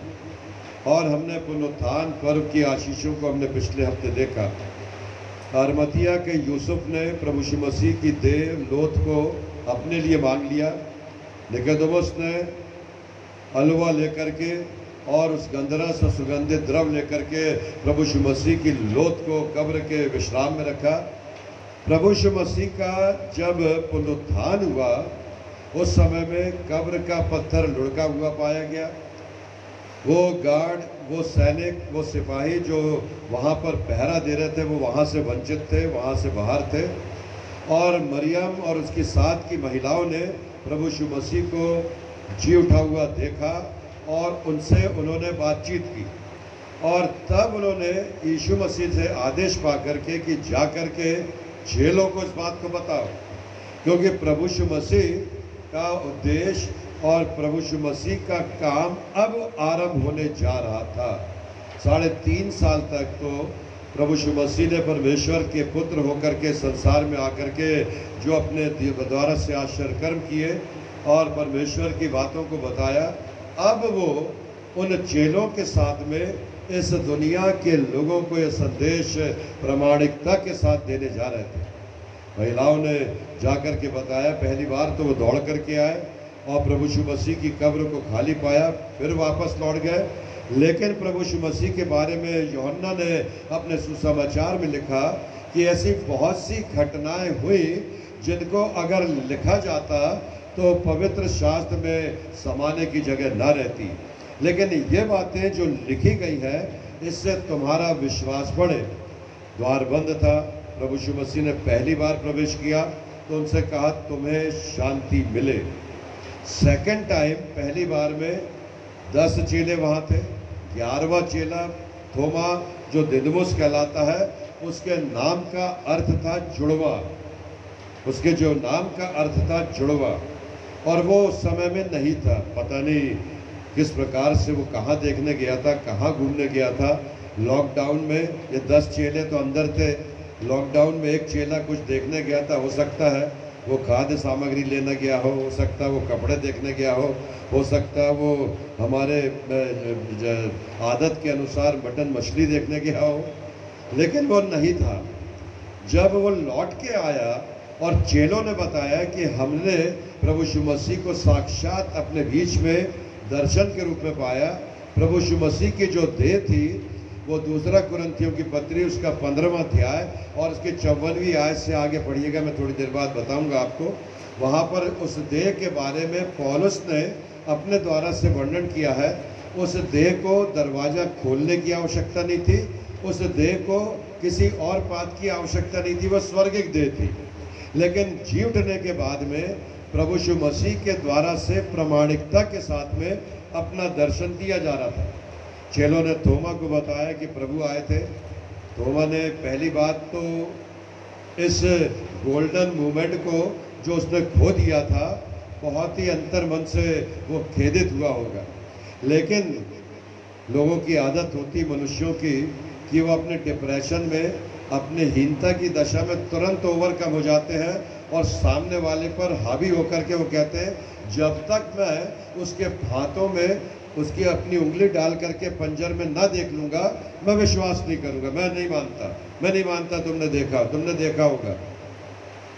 Speaker 1: और हमने पुनरुत्थान पर्व की आशीषों को हमने पिछले हफ्ते देखा। अरमतिया के यूसुफ ने प्रभु यीशु मसीह की देह लोथ को अपने लिए मांग लिया। निकोदेमुस ने हलवा लेकर के और उस गंधरस और सुगंधित द्रव लेकर के प्रभु यीशु मसीह की लोथ को कब्र के विश्राम में रखा। प्रभु यीशु मसीह का जब पुनरुत्थान हुआ उस समय में कब्र का पत्थर लुढ़का हुआ पाया गया। वो गार्ड, वो सैनिक, वो सिपाही जो वहाँ पर पहरा दे रहे थे वो वहाँ से वंचित थे, वहाँ से बाहर थे। और मरियम और उसकी साथ की महिलाओं ने प्रभु यीशु मसीह को जी उठा हुआ देखा और उनसे उन्होंने बातचीत की। और तब उन्होंने यीशु मसीह से आदेश पा करके कि जा कर के चेलों को इस बात को बताओ, क्योंकि प्रभु यीशु मसीह का उद्देश्य और प्रभु यीशु मसीह का काम अब आरंभ होने जा रहा था। 3.5 साल तक तो प्रभु यीशु मसीह ने परमेश्वर के पुत्र होकर के संसार में आकर के जो अपने द्वारा से आश्चर्य कर्म किए और परमेश्वर की बातों को बताया, अब वो उन चेलों के साथ में इस दुनिया के लोगों को यह संदेश प्रामाणिकता के साथ देने जा रहे थे। महिलाओं ने जाकर के बताया। पहली बार तो वो दौड़ करके आए और प्रभु यीशु मसीह की कब्र को खाली पाया, फिर वापस लौट गए। लेकिन प्रभु यीशु मसीह के बारे में यूहन्ना ने अपने सुसमाचार में लिखा कि ऐसी बहुत सी घटनाएं हुई जिनको अगर लिखा जाता तो पवित्र शास्त्र में समाने की जगह ना रहती। लेकिन ये बातें जो लिखी गई है इससे तुम्हारा विश्वास बढ़े। द्वार बंद था, प्रभु यीशु मसीह ने पहली बार प्रवेश किया तो उनसे कहा तुम्हें शांति मिले। सेकंड टाइम, पहली बार में 10 चेले वहाँ थे। 11वां चेला थोमा जो दिदुमुस कहलाता है, उसके नाम का अर्थ था जुड़वा। उसके जो नाम का अर्थ था जुड़वा, और वो उस समय में नहीं था। पता नहीं किस प्रकार से वो कहाँ देखने गया था, कहाँ घूमने गया था। लॉकडाउन में ये 10 चेले तो अंदर थे, लॉकडाउन में एक चेला कुछ देखने गया था। हो सकता है वो खाद्य सामग्री लेने गया हो सकता है वो कपड़े देखने गया हो सकता है वो हमारे आदत के अनुसार मटन मछली देखने गया हो, लेकिन वो नहीं था। जब वो लौट के आया और चेलों ने बताया कि हमने प्रभु यीशु मसीह को साक्षात अपने बीच में दर्शन के रूप में पाया। प्रभु यीशु मसीह की जो देह थी वो 2 कुरिन्थियों की पत्री उसका 15वां अध्याय और उसके 54वीं आयत से आगे पढ़िएगा, मैं थोड़ी देर बाद बताऊंगा आपको। वहाँ पर उस देह के बारे में पौलुस ने अपने द्वारा से वर्णन किया है। उस देह को दरवाज़ा खोलने की आवश्यकता नहीं थी, उस देह को किसी और बात की आवश्यकता नहीं थी, वह स्वर्गिक देह थी। लेकिन जी उठने के बाद में प्रभु यीशु मसीह के द्वारा से प्रामाणिकता के साथ में अपना दर्शन दिया जा रहा था। चेलों ने थोमा को बताया कि प्रभु आए थे। थोमा ने पहली बात तो इस गोल्डन मूवमेंट को जो उसने खो दिया था बहुत ही अंतर्मन से वो खेदित हुआ होगा। लेकिन लोगों की आदत होती मनुष्यों की कि वो अपने डिप्रेशन में, अपने हीनता की दशा में तुरंत ओवरकम हो जाते हैं और सामने वाले पर हावी होकर के वो कहते हैं जब तक मैं उसके हाथों में उसकी अपनी उंगली डाल करके पंजर में ना देख लूँगा मैं विश्वास नहीं करूँगा, मैं नहीं मानता तुमने देखा होगा।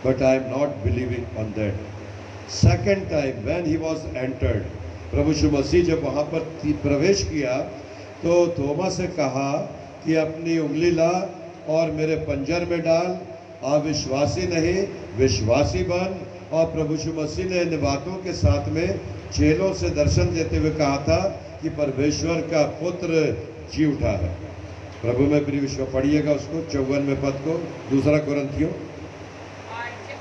Speaker 1: But I am not believing on that. Second time when he was entered, प्रभु यीशु मसीह जब वहाँ पर प्रवेश किया तो थोमा से कहा कि अपनी उंगली ला और मेरे पंजर में डाल अविश्वासी नहीं विश्वासी बन। और प्रभु यीशु मसीह ने इन बातों के साथ में चेलों से दर्शन देते हुए कहा था कि परमेश्वर का पुत्र जी उठा है। प्रभु में प्रिय विश्व, पढ़िएगा उसको 54वें पद को, दूसरा कुरिन्थियों।
Speaker 2: और जब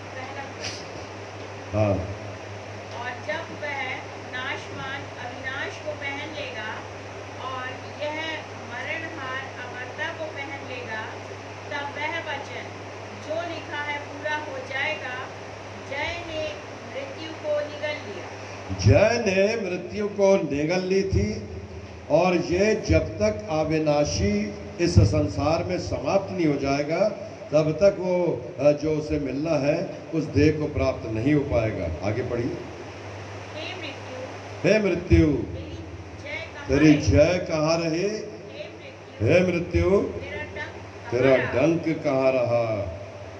Speaker 1: हाँ,
Speaker 2: वह नाशवान अविनाश को पहन लेगा और यह मरणहार अमरता को पहन लेगा, तब वह वचन जो लिखा है पूरा हो जाएगा, जय ने मृत्यु को निगल लिया।
Speaker 1: जय ने मृत्यु को निगल ली थी। और ये जब तक अविनाशी इस संसार में समाप्त नहीं हो जाएगा, तब तक वो जो उसे मिलना है उस देह को प्राप्त नहीं हो पाएगा। आगे पढ़िए।
Speaker 2: हे
Speaker 1: हे
Speaker 2: मृत्यु,
Speaker 1: मृत्यु, तेरी जय कहाँ रही? हे मृत्यु, तेरा डंक कहाँ रहा?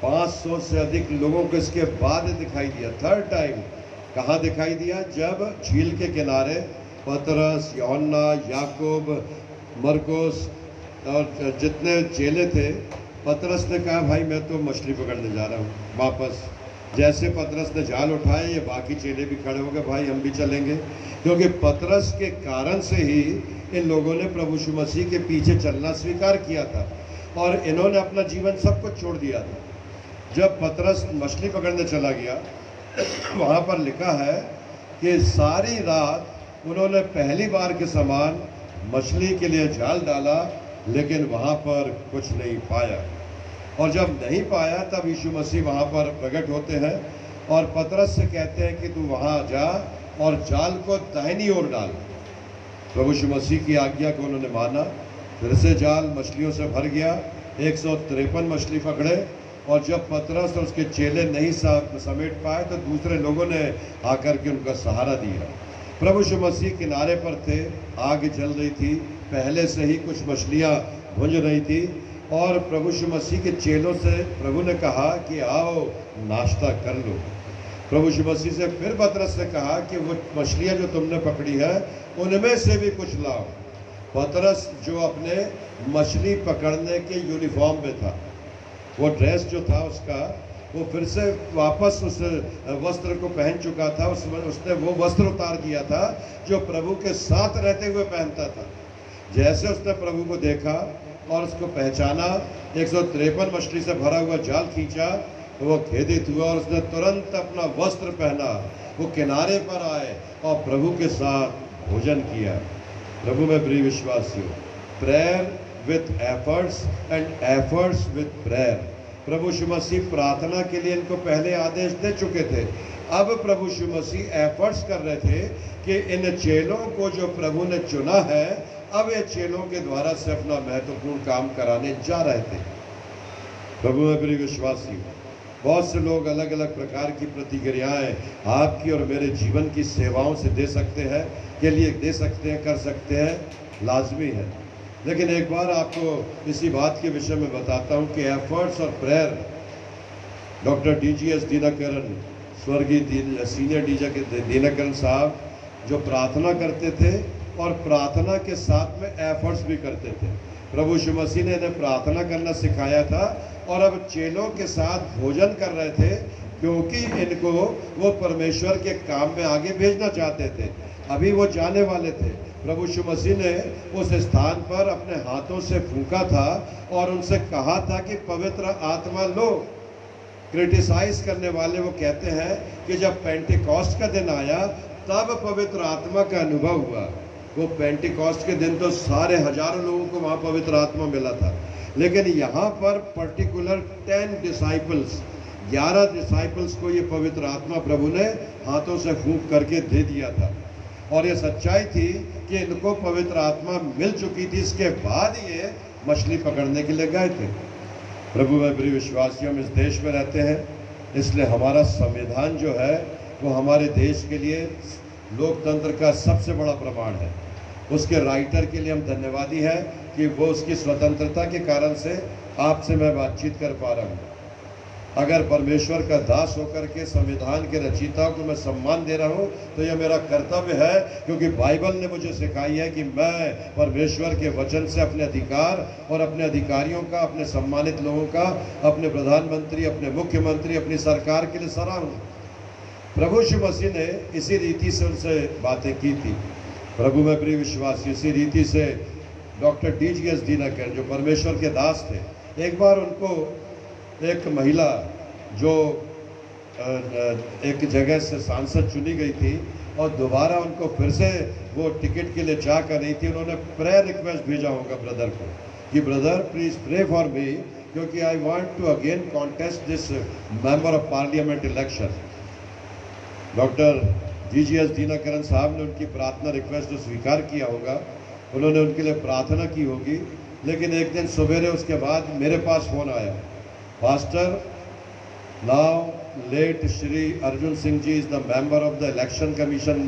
Speaker 1: 500 से अधिक लोगों को इसके बाद दिखाई दिया। थर्ड टाइम कहाँ दिखाई दिया? जब झील के किनारे पतरस, यूहन्ना, याकूब, मरकुस और जितने चेले थे, पतरस ने कहा भाई मैं तो मछली पकड़ने जा रहा हूँ वापस। जैसे पतरस ने जाल उठाए, ये बाकी चेले भी खड़े हो गए, भाई हम भी चलेंगे। क्योंकि पतरस के कारण से ही इन लोगों ने प्रभु यीशु मसीह के पीछे चलना स्वीकार किया था और इन्होंने अपना जीवन सब कुछ छोड़ दिया था। जब पतरस मछली पकड़ने चला गया, वहाँ पर लिखा है कि सारी रात उन्होंने पहली बार के समान मछली के लिए जाल डाला, लेकिन वहाँ पर कुछ नहीं पाया। और जब नहीं पाया तब यीशु मसीह वहाँ पर प्रकट होते हैं और पतरस से कहते हैं कि तू वहाँ जा और जाल को दाहिनी ओर डाल। प्रभु यीशु मसीह की आज्ञा को उन्होंने माना, फिर से जाल मछलियों से भर गया। 153 मछली पकड़े और जब पतरस और उसके चेले नहीं समेट पाए तो दूसरे लोगों ने आकर के उनका सहारा दिया। प्रभु यीशु मसीह किनारे पर थे, आग जल रही थी, पहले से ही कुछ मछलियाँ भुंज रही थी और प्रभु यीशु मसीह के चेलों से प्रभु ने कहा कि आओ नाश्ता कर लो। प्रभु यीशु मसीह से फिर पतरस ने कहा कि वो मछलियाँ जो तुमने पकड़ी है उनमें से भी कुछ लाओ। पतरस जो अपने मछली पकड़ने के यूनिफॉर्म में था, वो ड्रेस जो था उसका, वो फिर से वापस उस वस्त्र को पहन चुका था। उसने वो वस्त्र उतार दिया था जो प्रभु के साथ रहते हुए पहनता था। जैसे उसने प्रभु को देखा और उसको पहचाना, 153 मछली से भरा हुआ जाल खींचा तो वो खेदित हुआ और उसने तुरंत अपना वस्त्र पहना। वो किनारे पर आए और प्रभु के साथ भोजन किया। प्रभु में प्रिय विश्वासियों, prayer with efforts and efforts with prayer. प्रभु यीशु मसीह प्रार्थना के लिए इनको पहले आदेश दे चुके थे। अब प्रभु यीशु मसीह एफर्ट्स कर रहे थे कि इन चेलों को जो प्रभु ने चुना है, अब ये चेलों के द्वारा से अपना महत्वपूर्ण काम कराने जा रहे थे। प्रभु में प्रिय विश्वासी, बहुत से लोग अलग अलग प्रकार की प्रतिक्रियाएं आपकी और मेरे जीवन की सेवाओं से दे सकते हैं, के लिए दे सकते हैं, कर सकते हैं, लाजमी है। लेकिन एक बार आपको इसी बात के विषय में बताता हूं कि एफर्ट्स और प्रेयर, डॉक्टर DGS दिनकरन, स्वर्गीय सीनियर दिनकरन साहब जो प्रार्थना करते थे और प्रार्थना के साथ में एफर्ट्स भी करते थे। प्रभु यीशु मसीह ने इन्हें प्रार्थना करना सिखाया था और अब चेलों के साथ भोजन कर रहे थे, क्योंकि इनको वो परमेश्वर के काम में आगे भेजना चाहते थे। अभी वो जाने वाले थे। प्रभु यीशु मसीह ने उस स्थान पर अपने हाथों से फूंका था और उनसे कहा था कि पवित्र आत्मा लो। क्रिटिसाइज करने वाले वो कहते हैं कि जब पेंटिकॉस्ट का दिन आया तब पवित्र आत्मा का अनुभव हुआ। वो पेंटिकॉस्ट के दिन तो सारे हजारों लोगों को वहाँ पवित्र आत्मा मिला था, लेकिन यहाँ पर पर्टिकुलर 10 डिसाइपल्स, 11 डिसाइपल्स को ये पवित्र आत्मा प्रभु ने हाथों से फूंक करके दे दिया था। और ये सच्चाई थी कि इनको पवित्र आत्मा मिल चुकी थी, इसके बाद ये मछली पकड़ने के लिए गए थे। प्रभु में प्रिय विश्वासियों, हम इस देश में रहते हैं, इसलिए हमारा संविधान जो है वो हमारे देश के लिए लोकतंत्र का सबसे बड़ा प्रमाण है। उसके राइटर के लिए हम धन्यवादी हैं कि वो उसकी स्वतंत्रता के कारण से आपसे मैं बातचीत कर पा रहा हूँ। अगर परमेश्वर का दास होकर के संविधान के रचयिता को मैं सम्मान दे रहा हूँ तो यह मेरा कर्तव्य है, क्योंकि बाइबल ने मुझे सिखाई है कि मैं परमेश्वर के वचन से अपने अधिकार और अपने अधिकारियों का, अपने सम्मानित लोगों का, अपने प्रधानमंत्री, अपने मुख्यमंत्री, अपनी सरकार के लिए सराहूँ। प्रभु यीशु मसीह ने इसी रीति से उनसे बातें की थी। प्रभु में प्रिय विश्वासी, इसी रीति से डॉक्टर DGS दीनकर जो परमेश्वर के दास थे, एक बार उनको एक महिला जो एक जगह से सांसद चुनी गई थी और दोबारा उनको फिर से वो टिकट के लिए चाह कर रही थी, उन्होंने प्रेयर रिक्वेस्ट भेजा होगा ब्रदर को कि brother please pray for me, क्योंकि I want to again contest this member of parliament election. Doctor DGS Dinakaran साहब ने उनकी प्रार्थना रिक्वेस्ट को स्वीकार किया होगा, उन्होंने उनके लिए प्रार्थना की होगी। लेकिन एक दिन सवेरे उसके बाद मेरे पास फ़ोन आया, pastor now let Shri Arjun Singh ji is the member of the election commission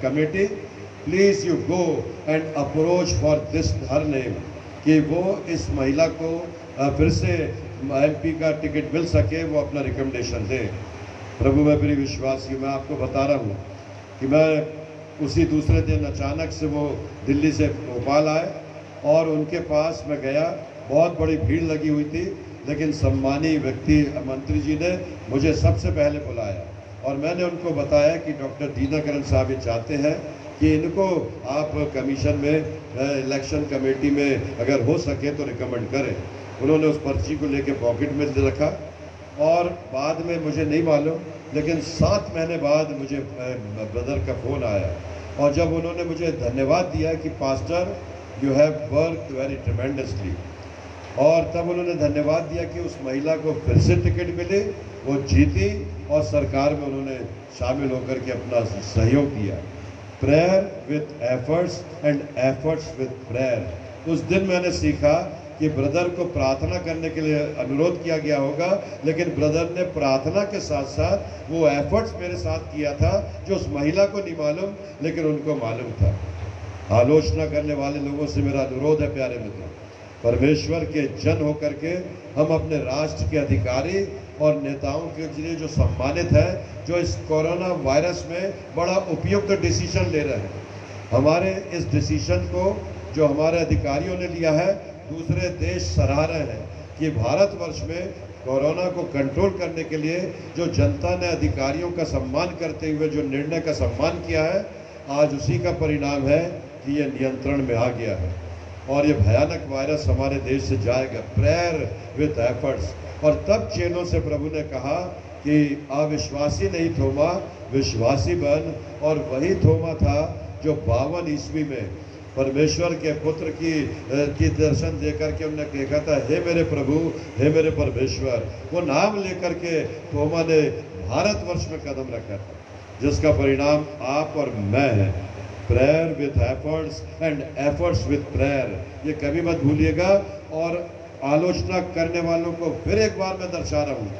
Speaker 1: committee, please you go and approach for this her name, कि वो इस महिला को फिर से MP का टिकट मिल सके, वो अपना रिकमेंडेशन दे। प्रभु में प्रिय विश्वासी, मैं आपको बता रहा हूँ कि मैं उसी दूसरे दिन अचानक से वो दिल्ली से भोपाल आए और उनके पास मैं गया। बहुत बड़ी भीड़ लगी हुई थी, लेकिन सम्मानीय व्यक्ति मंत्री जी ने मुझे सबसे पहले बुलाया और मैंने उनको बताया कि डॉक्टर दीनकरन साहब ये चाहते हैं कि इनको आप कमीशन में, इलेक्शन कमेटी में अगर हो सके तो रिकमेंड करें। उन्होंने उस पर्ची को लेके पॉकेट में रखा और बाद में मुझे नहीं मालूम, लेकिन 7 महीने बाद मुझे ब्रदर का फ़ोन आया और जब उन्होंने मुझे धन्यवाद दिया कि pastor you have work very tremendously, और तब उन्होंने धन्यवाद दिया कि उस महिला को फिर से टिकट मिले, वो जीती और सरकार में उन्होंने शामिल होकर के अपना सहयोग दिया। Prayer with efforts and efforts with prayer. उस दिन मैंने सीखा कि ब्रदर को प्रार्थना करने के लिए अनुरोध किया गया होगा, लेकिन ब्रदर ने प्रार्थना के साथ साथ वो एफर्ट्स मेरे साथ किया था जो उस महिला को नहीं मालूम, लेकिन उनको मालूम था। आलोचना करने वाले लोगों से मेरा अनुरोध है प्यारे मित्रों, परमेश्वर के जन होकर के हम अपने राष्ट्र के अधिकारी और नेताओं के लिए जो सम्मानित है, जो इस कोरोना वायरस में बड़ा उपयुक्त डिसीजन ले रहे हैं, हमारे इस डिसीजन को जो हमारे अधिकारियों ने लिया है, दूसरे देश सराह रहे हैं कि भारतवर्ष में कोरोना को कंट्रोल करने के लिए जो जनता ने अधिकारियों का सम्मान करते हुए जो निर्णय का सम्मान किया है, आज उसी का परिणाम है कि ये नियंत्रण में आ गया है और ये भयानक वायरस हमारे देश से जाएगा। Prayer with efforts. और तब चेलों से प्रभु ने कहा कि अविश्वासी नहीं थोमा, विश्वासी बन। और वही थोमा था जो 52 ईस्वी में परमेश्वर के पुत्र की दर्शन देकर के उन्होंने कहा था, हे मेरे प्रभु, हे मेरे परमेश्वर। वो नाम लेकर के थोमा ने भारतवर्ष में कदम रखा था, जिसका परिणाम आप और मैं है। Prayer with efforts and efforts with prayer, ये कभी मत भूलिएगा। और आलोचना करने वालों को फिर एक बार मैं दर्शा रहा हूँ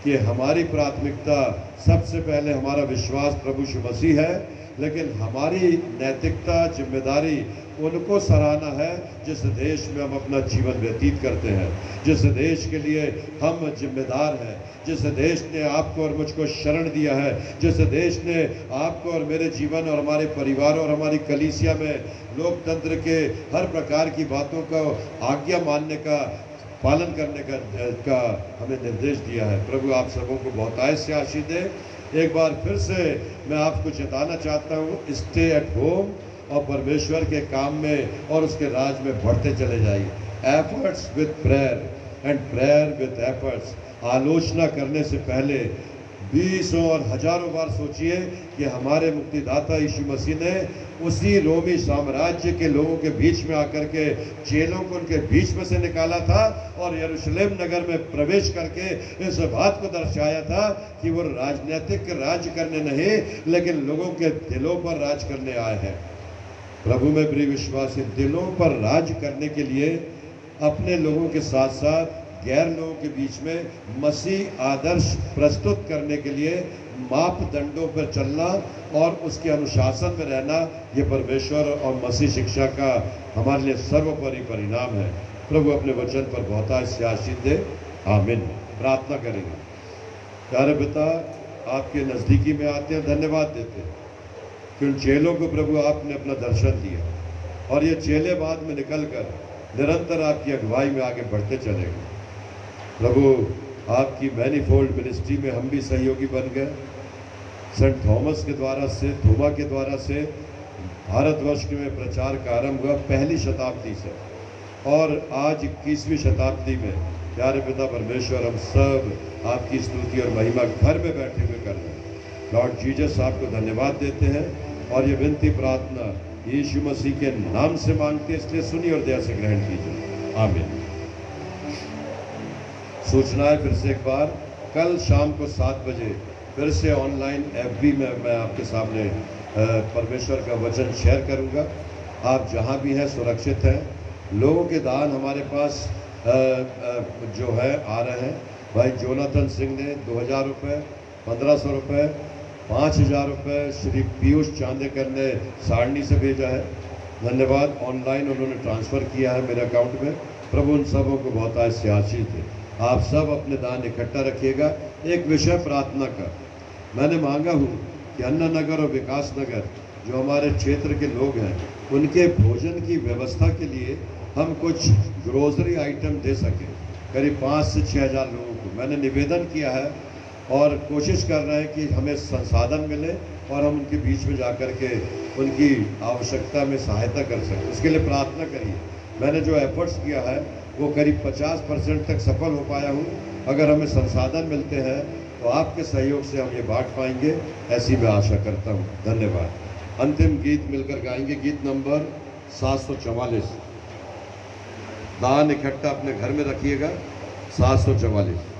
Speaker 1: कि हमारी प्राथमिकता सबसे पहले हमारा विश्वास प्रभु यीशु मसीह है, लेकिन हमारी नैतिकता, जिम्मेदारी उनको सराहना है जिस देश में हम अपना जीवन व्यतीत करते हैं, जिस देश के लिए हम जिम्मेदार हैं, जिस देश ने आपको और मुझको शरण दिया है, जिस देश ने आपको और मेरे जीवन और हमारे परिवार और हमारी कलीसिया में लोकतंत्र के हर प्रकार की बातों का आज्ञा मानने का, पालन करने का हमें निर्देश दिया है। प्रभु आप सबों को बहुतायत से आशीष दे। एक बार फिर से मैं आपको चेताना चाहता हूँ, स्टे एट होम और परमेश्वर के काम में और उसके राज में बढ़ते चले जाइए। Efforts with prayer and prayer with efforts. आलोचना करने से पहले 20 और हजारों बार सोचिए कि हमारे मुक्तिदाता यीशु मसीह ने उसी रोमी साम्राज्य के लोगों के बीच में आकर के चेलों को उनके बीच में से निकाला था और यरूशलेम नगर में प्रवेश करके इस बात को दर्शाया था कि वो राजनीतिक राज करने नहीं, लेकिन लोगों के दिलों पर राज करने आए हैं। प्रभु में प्रिय विश्वासी, दिलों पर राज करने के लिए अपने लोगों के साथ साथ गैर लोगों के बीच में मसीह आदर्श प्रस्तुत करने के लिए मापदंडों पर चलना और उसके अनुशासन में रहना, ये परमेश्वर और मसीह शिक्षा का हमारे लिए सर्वोपरि परिणाम है। प्रभु अपने वचन पर बहुतायत से आशीष दे। आमीन। प्रार्थना करेंगे। प्यारे पिता, आपके नज़दीकी में आते हैं, धन्यवाद देते हैं कि उन चेलों को प्रभु आपने अपना दर्शन दिया और ये चेले बाद में निकल कर निरंतर आपकी अगुवाई में आगे बढ़ते चलेंगे। प्रभु, आपकी मैनीफोल्ड मिनिस्ट्री में हम भी सहयोगी बन गए। सेंट थॉमस के द्वारा से, थोमा के द्वारा से भारतवर्ष में प्रचार का आरंभ हुआ पहली शताब्दी से, और आज 21वीं शताब्दी में प्यारे पिता परमेश्वर हम सब आपकी स्तुति और महिमा घर में बैठे हुए कर रहे हैं। लॉर्ड जीसस, आपको धन्यवाद देते हैं और ये विनती प्रार्थना यीशु मसीह के नाम से मांगते हैं, इसलिए सुनिए और दया से ग्रहण कीजिए। आमीन। सूचनाएं फिर से एक बार, कल शाम को 7 बजे फिर से ऑनलाइन FB में मैं आपके सामने परमेश्वर का वचन शेयर करूंगा। आप जहां भी हैं सुरक्षित हैं। लोगों के दान हमारे पास जो है आ रहे हैं। भाई जोनाथन सिंह ने 2000 रुपये, 1500 रुपये, 5000 रुपये श्री पीयूष चांदेकर ने सारणी से भेजा है। धन्यवाद। ऑनलाइन उन्होंने ट्रांसफ़र किया है मेरे अकाउंट में। प्रभु उन सबों को बहुत आशीष आशीष दे। आप सब अपने दान इकट्ठा रखिएगा। एक विषय प्रार्थना का मैंने मांगा हूँ कि अन्ना नगर और विकास नगर जो हमारे क्षेत्र के लोग हैं उनके भोजन की व्यवस्था के लिए हम कुछ ग्रोसरी आइटम दे सकें। करीब 5 से 6 हज़ार लोगों को मैंने निवेदन किया है और कोशिश कर रहे हैं कि हमें संसाधन मिले और हम उनके बीच में जाकर के उनकी आवश्यकता में सहायता कर सकें। उसके लिए प्रार्थना करिए। मैंने जो एफर्ट्स किया है वो करीब 50% तक सफल हो पाया हूँ। अगर हमें संसाधन मिलते हैं तो आपके सहयोग से हम ये बांट पाएंगे, ऐसी मैं आशा करता हूँ। धन्यवाद। अंतिम गीत मिलकर गाएंगे, गीत नंबर 744। दान इकट्ठा अपने घर में रखिएगा। 744।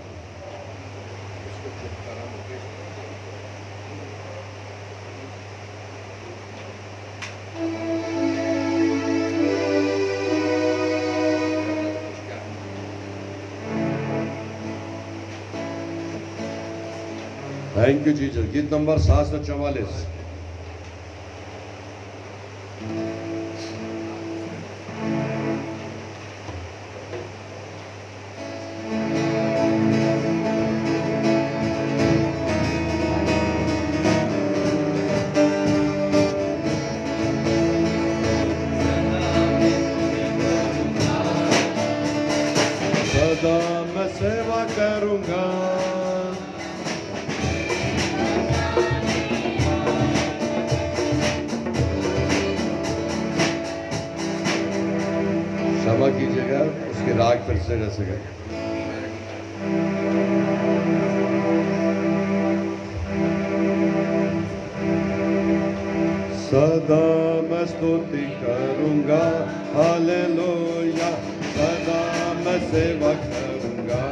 Speaker 1: Thank you Jesus. गीत नंबर 744। सदा मैं सेवा करूंगा, क्षमा कीजिएगा, उसके राग फिर से जैसे गए। सदा मैं स्तुति करूंगा, हालेलुया। सदा मैं सेवा करूंगा,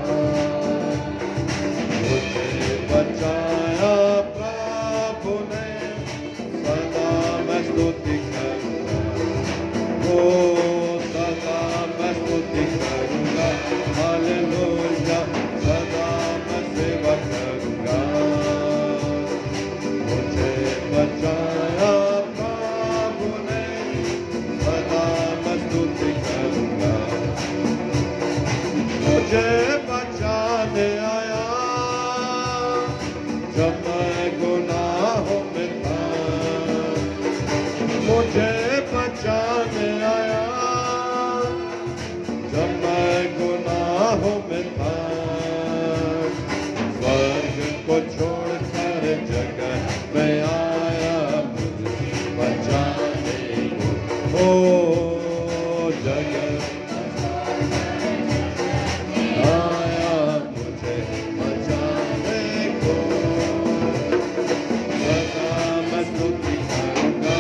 Speaker 1: मुझे बचाया प्रभु ने। सदा मैं स्तुति करूंगा, ओ सदा मैं स्तुति करूंगा, हालेलुया। सदा मैं सेवा करूंगा, मुझे बचाया प्रभु ने। सदा मैं स्तुति करूंगा, मुझे बचाने आया जब मैं गुनाहों में था। मुझे बचाने आया जब मैं गुनाहों में था। स्वर्ग को छोड़कर जगत में आया मुझे बचाने को। ओ जगत आया मुझे बचाने को। सदा मैं स्तुति करूंगा,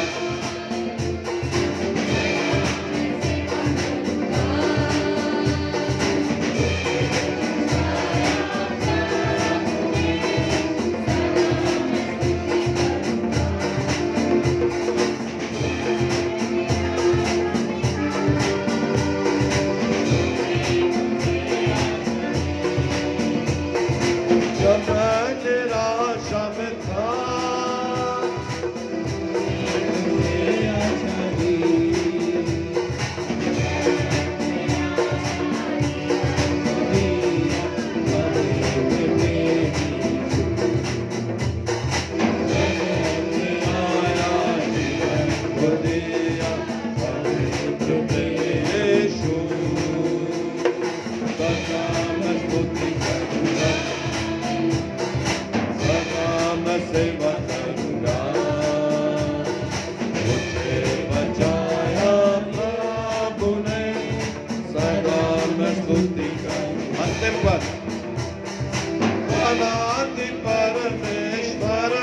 Speaker 1: अनादि परमेश्वर,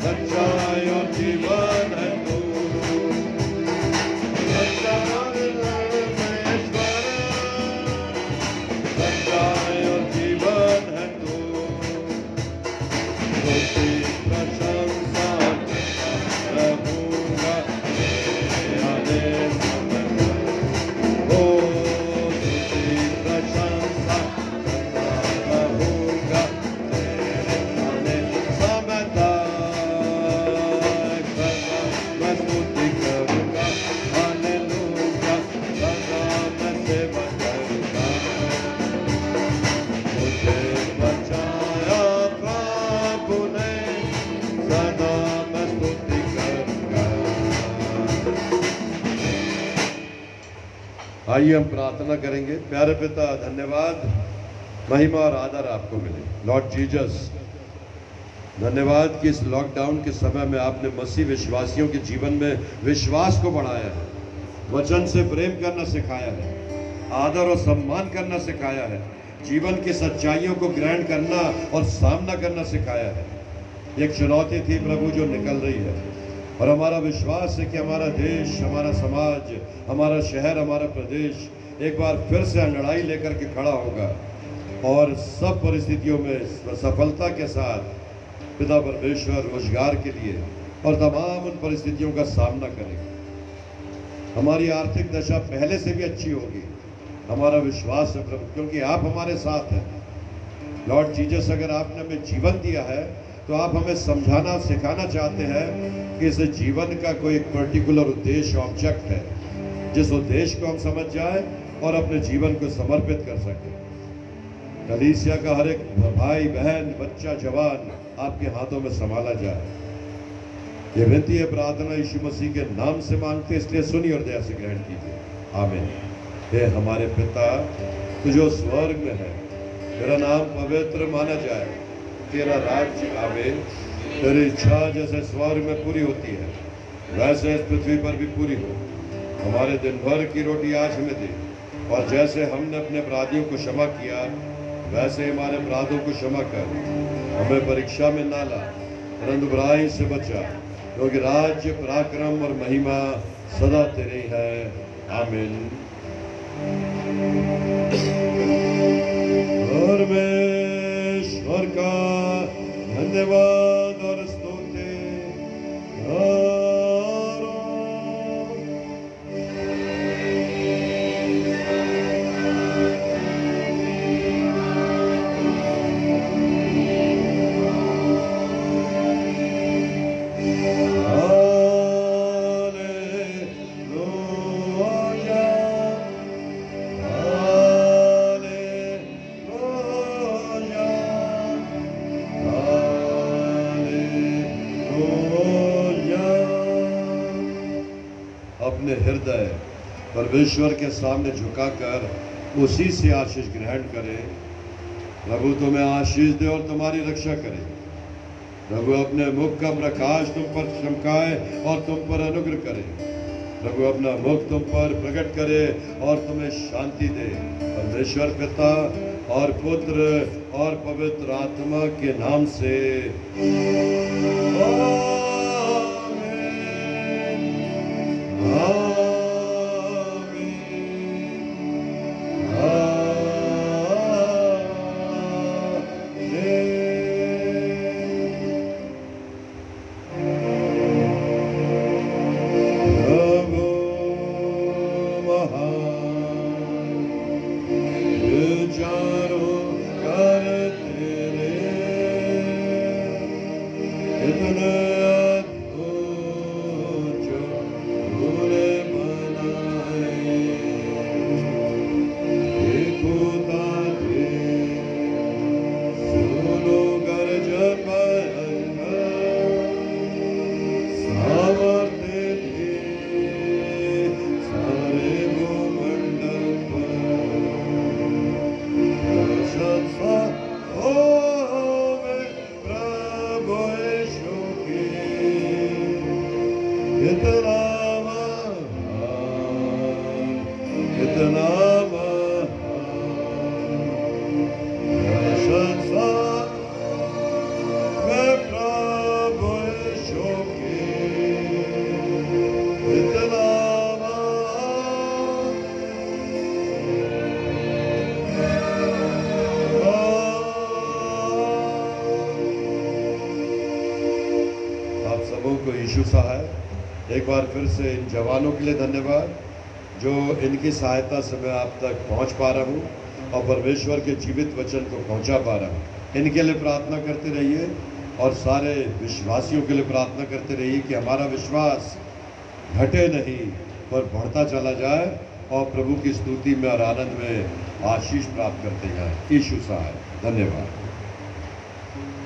Speaker 1: सच्चाई और जीवन है तू। सच्चाई परमेश्वर, सच्चाई और जीवन है तू। स्तुति प्रशंसा रहूंगा तेरे आने समय तक। ओ स्तुति प्रशंसा रहूंगा तेरे आने समय तक। सदा मैं स्तुति करूंगा, हालेलुया, सदा मैं सेवा करूंगा। मुझे बचाया प्रभु ने, सदा मैं स्तुति करूंगा। आइए हम प्रार्थना करेंगे। प्यारे पिता, धन्यवाद, महिमा और आदर आपको मिले। लॉर्ड जीसस, धन्यवाद कि इस लॉकडाउन के समय में आपने मसीह विश्वासियों के जीवन में विश्वास को बढ़ाया है, वचन से प्रेम करना सिखाया है, आदर और सम्मान करना सिखाया है, जीवन की सच्चाइयों को ग्रहण करना और सामना करना सिखाया है। एक चुनौती थी प्रभु जो निकल रही है, और हमारा विश्वास है कि हमारा देश, हमारा समाज, हमारा शहर, हमारा प्रदेश एक बार फिर से लड़ाई लेकर के खड़ा होगा और सब परिस्थितियों में सफलता के साथ पिता परमेश्वर रोजगार के लिए और तमाम उन परिस्थितियों का सामना करेगा। हमारी आर्थिक दशा पहले से भी अच्छी होगी, हमारा विश्वास है प्रभु, क्योंकि आप हमारे साथ हैं। लॉर्ड जीसस, अगर आपने हमें जीवन दिया है तो आप हमें समझाना और सिखाना चाहते हैं कि इस जीवन का कोई एक पर्टिकुलर उद्देश्य, ऑब्जेक्ट है, जिस उद्देश्य को हम समझ जाए और अपने जीवन को समर्पित कर सकें। कलीसिया का हर एक भाई बहन, बच्चा, जवान आपके हाथों में संभाला जाए। ये विनती है, प्रार्थना यीशु मसीह के नाम से मांगते, इसलिए सुनिए और दया से ग्रहण कीजिए। आमीन। हे हमारे पिता, तू जो स्वर्ग में है, तेरा नाम पवित्र माना जाए, तेरा राज्य आवे, तेरी इच्छा जैसे स्वर्ग में पूरी होती है वैसे इस पृथ्वी पर भी पूरी हो। हमारे दिन भर की रोटी आज हमें दे, और जैसे हमने अपने अपराधियों को क्षमा किया वैसे हमारे अपराधों को क्षमा कर। हमें परीक्षा में ना ला, परंतु बुराई से बचा, क्योंकि राज्य, पराक्रम और महिमा सदा तेरी है। आमीन। परमेश्वर का धन्यवाद और स्तुति करो। अपने हृदय परमेश्वर के सामने झुकाकर उसी से आशीष ग्रहण करें। प्रभु तुम्हें आशीष दे और तुम्हारी रक्षा करे। प्रभु अपने मुख का प्रकाश तुम पर चमकाए और तुम पर अनुग्रह करे। प्रभु अपना मुख तुम पर प्रकट करे और तुम्हें शांति दे। परमेश्वर पिता और पुत्र और पवित्र आत्मा के नाम से इतने अद्भुत जो तूने यीशु सहाय। एक बार फिर से इन जवानों के लिए धन्यवाद जो इनकी सहायता से मैं आप तक पहुंच पा रहा हूं और परमेश्वर के जीवित वचन को पहुंचा पा रहा हूं। इनके लिए प्रार्थना करते रहिए और सारे विश्वासियों के लिए प्रार्थना करते रहिए कि हमारा विश्वास घटे नहीं पर बढ़ता चला जाए और प्रभु की स्तुति में और आनंद में आशीष प्राप्त करते जाए। यीशु सहाय। धन्यवाद।